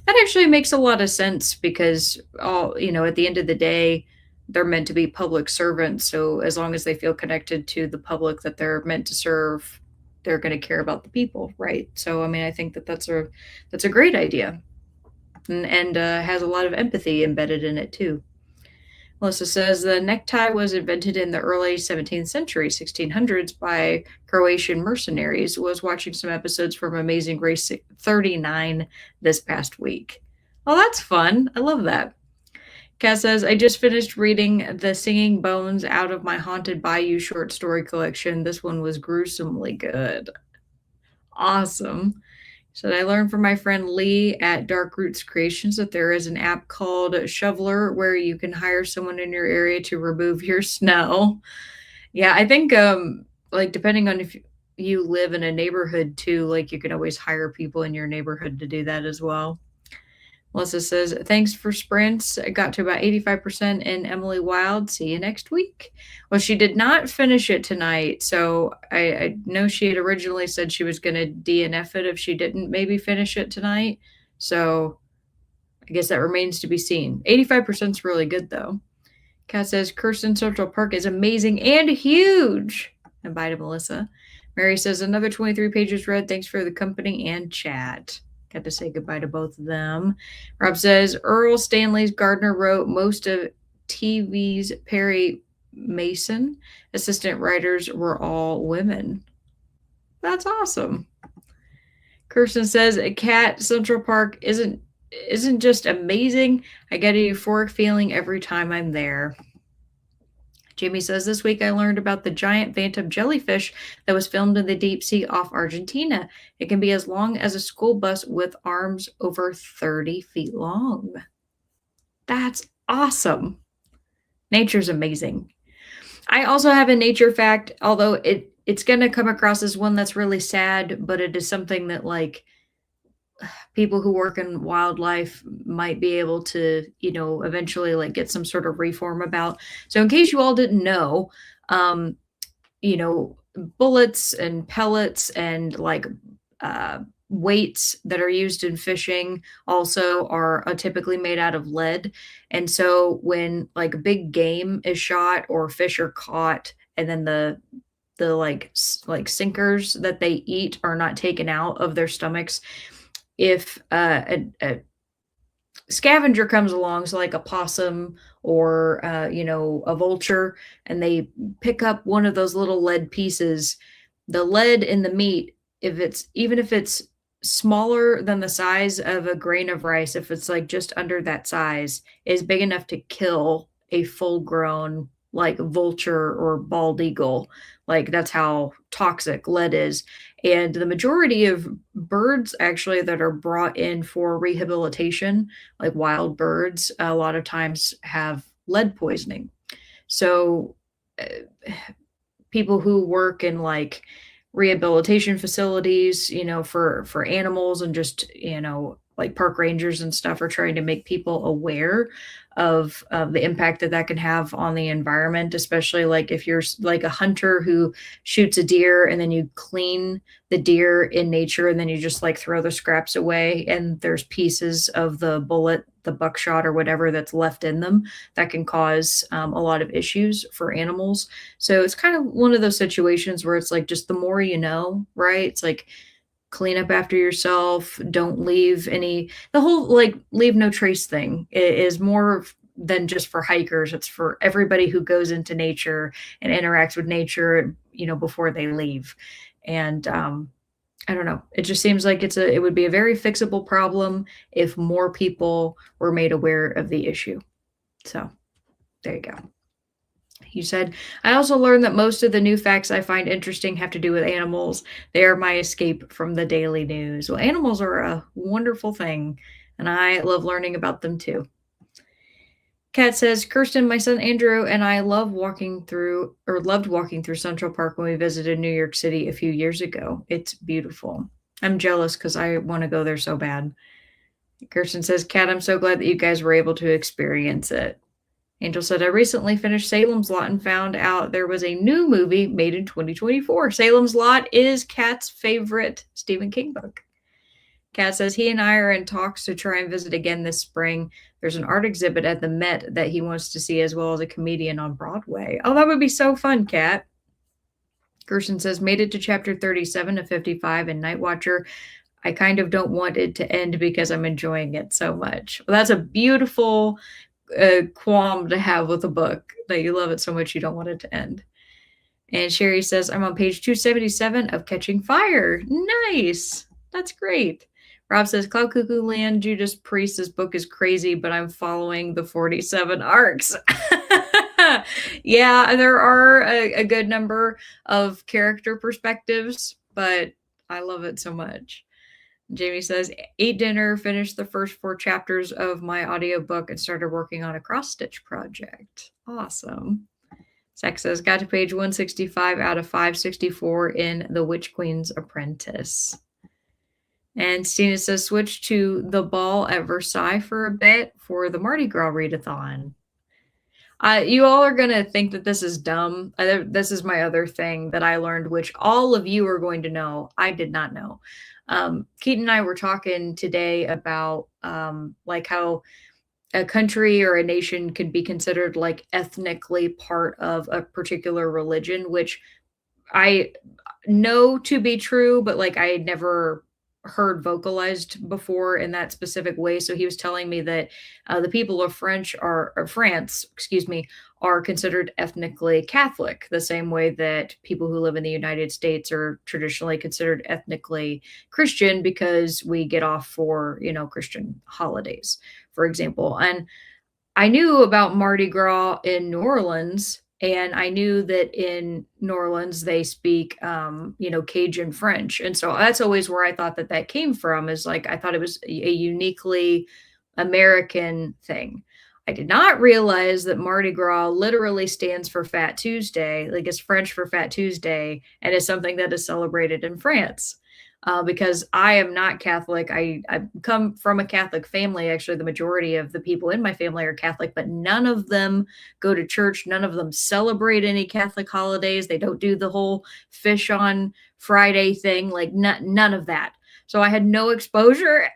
That actually makes a lot of sense because at the end of the day, they're meant to be public servants. So as long as they feel connected to the public that they're meant to serve, they're going to care about the people, right? So, I mean, I think that's a great idea and has a lot of empathy embedded in it too. Melissa says the necktie was invented in the early 17th century, 1600s, by Croatian mercenaries. Was watching some episodes from Amazing Race 39 this past week. Oh, that's fun. I love that. Cass says, I just finished reading The Singing Bones out of my Haunted Bayou short story collection. This one was gruesomely good. Awesome. So I learned from my friend Lee at Dark Roots Creations that there is an app called Shoveler where you can hire someone in your area to remove your snow. Yeah, I think like depending on if you live in a neighborhood too, like you can always hire people in your neighborhood to do that as well. Melissa says, thanks for sprints. I got to about 85% in Emily Wild. See you next week. Well, she did not finish it tonight. So I know she had originally said she was going to DNF it if she didn't maybe finish it tonight. So I guess that remains to be seen. 85% is really good, though. Kat says, Kirsten Central Park is amazing and huge. And bye to Melissa. Mary says, another 23 pages read. Thanks for the company and chat. Got to say goodbye to both of them. Rob says, Earl Stanley's Gardner wrote most of TV's Perry Mason. Assistant writers were all women. That's awesome. Kirsten says, Cat Central Park isn't just amazing. I get a euphoric feeling every time I'm there. Jamie says, this week I learned about the giant phantom jellyfish that was filmed in the deep sea off Argentina. It can be as long as a school bus with arms over 30 feet long. That's awesome. Nature's amazing. I also have a nature fact, although it's going to come across as one that's really sad, but it is something that like people who work in wildlife might be able to, eventually like get some sort of reform about. So in case you all didn't know, bullets and pellets and like weights that are used in fishing also are typically made out of lead. And so when like big game is shot or fish are caught and then the like sinkers that they eat are not taken out of their stomachs, if a scavenger comes along, so like a possum or a vulture, and they pick up one of those little lead pieces, the lead in the meat, even if it's smaller than the size of a grain of rice, if it's like just under that size, is big enough to kill a full grown like vulture or bald eagle. Like that's how toxic lead is. And the majority of birds actually that are brought in for rehabilitation, like wild birds, a lot of times have lead poisoning. So uh, people who work in like rehabilitation facilities, for animals and just, like park rangers and stuff are trying to make people aware of the impact that that can have on the environment, especially like if you're like a hunter who shoots a deer and then you clean the deer in nature and then you just like throw the scraps away and there's pieces of the bullet, the buckshot or whatever that's left in them that can cause a lot of issues for animals. So it's kind of one of those situations where it's like just the more you know, right? It's like clean up after yourself, don't leave any the whole like leave no trace thing is more than just for hikers. It's for everybody who goes into nature and interacts with nature, before they leave. And I don't know. It just seems like it would be a very fixable problem if more people were made aware of the issue. So there you go. You said, I also learned that most of the new facts I find interesting have to do with animals. They are my escape from the daily news. Well, animals are a wonderful thing, and I love learning about them too. Kat says, Kirsten, my son Andrew, and I loved walking through Central Park when we visited New York City a few years ago. It's beautiful. I'm jealous because I want to go there so bad. Kirsten says, Kat, I'm so glad that you guys were able to experience it. Angel said, I recently finished Salem's Lot and found out there was a new movie made in 2024. Salem's Lot is Kat's favorite Stephen King book. Kat says, he and I are in talks to try and visit again this spring. There's an art exhibit at the Met that he wants to see, as well as a comedian on Broadway. Oh, that would be so fun, Kat. Gerson says, made it to chapter 37 of 55 in Night Watcher. I kind of don't want it to end because I'm enjoying it so much. Well, that's a beautiful qualm to have with a book that you love it so much you don't want it to end. And Sherry says, I'm on page 277 of Catching Fire. Nice. That's great. Rob says, Cloud Cuckoo Land, Judas Priest's book is crazy, but I'm following the 47 arcs. Yeah, there are a good number of character perspectives, but I love it so much. Jamie says, ate dinner, finished the first 4 chapters of my audiobook, and started working on a cross-stitch project. Awesome. Zach says, got to page 165 out of 564 in The Witch Queen's Apprentice. And Stina says, switch to the ball at Versailles for a bit for the Mardi Gras readathon. You all are going to think that this is dumb. This is my other thing that I learned, which all of you are going to know. I did not know. Keaton and I were talking today about like how a country or a nation could be considered like ethnically part of a particular religion, which I know to be true, but like I had never heard vocalized before in that specific way. So he was telling me that the people of France, are considered ethnically Catholic, the same way that people who live in the United States are traditionally considered ethnically Christian because we get off for, Christian holidays, for example. And I knew about Mardi Gras in New Orleans, and I knew that in New Orleans they speak, Cajun French, and so that's always where I thought that came from. Is like I thought it was a uniquely American thing. I did not realize that Mardi Gras literally stands for Fat Tuesday, like it's French for Fat Tuesday, and is something that is celebrated in France. Because I am not Catholic. I come from a Catholic family. Actually, the majority of the people in my family are Catholic, but none of them go to church. None of them celebrate any Catholic holidays. They don't do the whole fish on Friday thing, like none of that. So I had no exposure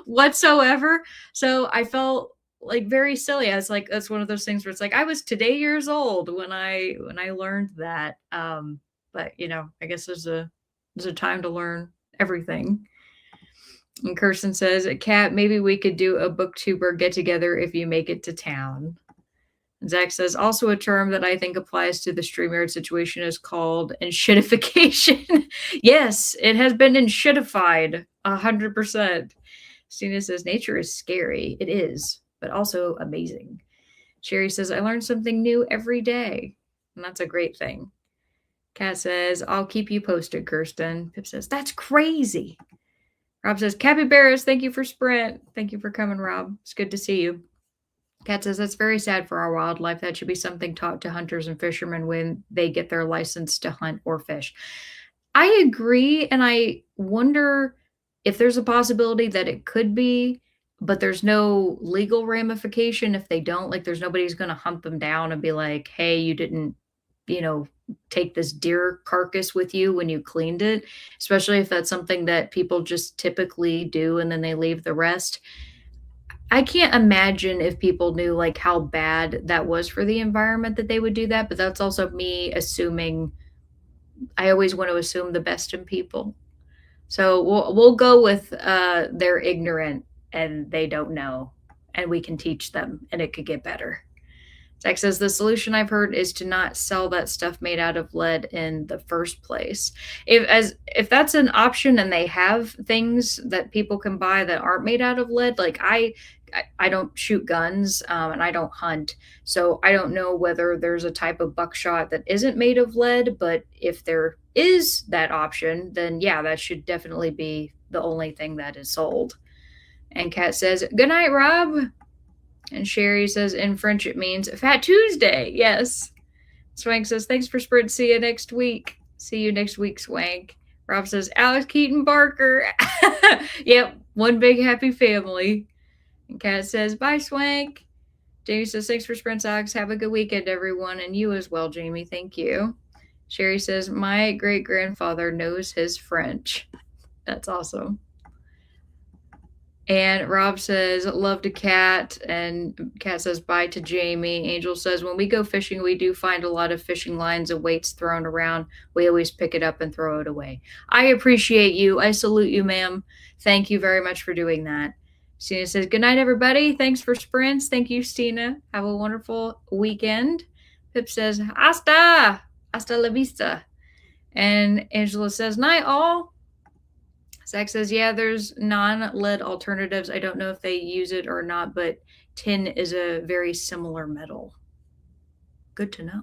whatsoever. So I felt like very silly. I was like, that's one of those things where it's like I was today years old when I learned that. But I guess there's a time to learn everything. And Kirsten says, Kat, maybe we could do a booktuber get together if you make it to town. And Zach says, also a term that I think applies to the StreamYard situation is called enshittification. Yes, it has been enshittified 100%. Stina says, nature is scary. It is, but also amazing. Sherry says, I learn something new every day. And that's a great thing. Kat says, I'll keep you posted, Kirsten. Pip says, that's crazy. Rob says, capybaras, thank you for Sprint. Thank you for coming, Rob. It's good to see you. Kat says, that's very sad for our wildlife. That should be something taught to hunters and fishermen when they get their license to hunt or fish. I agree, and I wonder if there's a possibility that it could be, but there's no legal ramification if they don't. Like, there's nobody who's going to hunt them down and be like, hey, you didn't, you know, take this deer carcass with you when you cleaned it, especially if that's something that people just typically do and then they leave the rest. I can't imagine if people knew like how bad that was for the environment that they would do that, but that's also me assuming. I always want to assume the best in people. So we'll go with they're ignorant and they don't know, and we can teach them, and it could get better. Zach says the solution I've heard is to not sell that stuff made out of lead in the first place. If that's an option and they have things that people can buy that aren't made out of lead, like I don't shoot guns and I don't hunt, so I don't know whether there's a type of buckshot that isn't made of lead. But if there is that option, then yeah, that should definitely be the only thing that is sold. And Kat says, "Good night, Rob." And Sherry says, in French, it means Fat Tuesday. Yes. Swank says, thanks for Sprint. See you next week. See you next week, Swank. Rob says, Alex Keaton Barker. Yep. One big happy family. And Kat says, bye, Swank. Jamie says, thanks for Sprint, Alex. Have a good weekend, everyone. And you as well, Jamie. Thank you. Sherry says, my great grandfather knows his French. That's awesome. And Rob says, love to Kat. And Kat says, bye to Jamie. Angel says, when we go fishing, we do find a lot of fishing lines and weights thrown around. We always pick it up and throw it away. I appreciate you. I salute you, ma'am. Thank you very much for doing that. Stina says, good night, everybody. Thanks for sprints. Thank you, Stina. Have a wonderful weekend. Pip says, hasta la vista. And Angela says, night all. Zach says, yeah, there's non-lead alternatives. I don't know if they use it or not, but tin is a very similar metal. Good to know.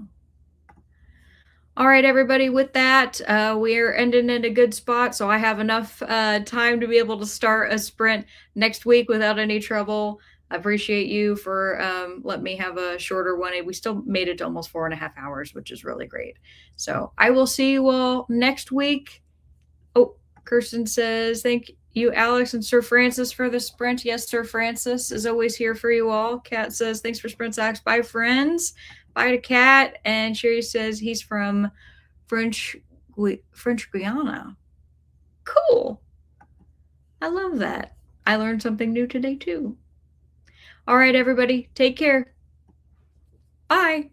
All right, everybody, with that, we're ending in a good spot. So I have enough time to be able to start a sprint next week without any trouble. I appreciate you for letting me have a shorter one. We still made it to almost 4.5 hours, which is really great. So I will see you all next week. Oh, Kirsten says, thank you, Alex and Sir Francis, for the sprint. Yes, Sir Francis is always here for you all. Kat says, thanks for sprint, Alex. Bye, friends. Bye to Kat. And Sherry says he's from French Guiana. Cool. I love that. I learned something new today, too. All right, everybody. Take care. Bye.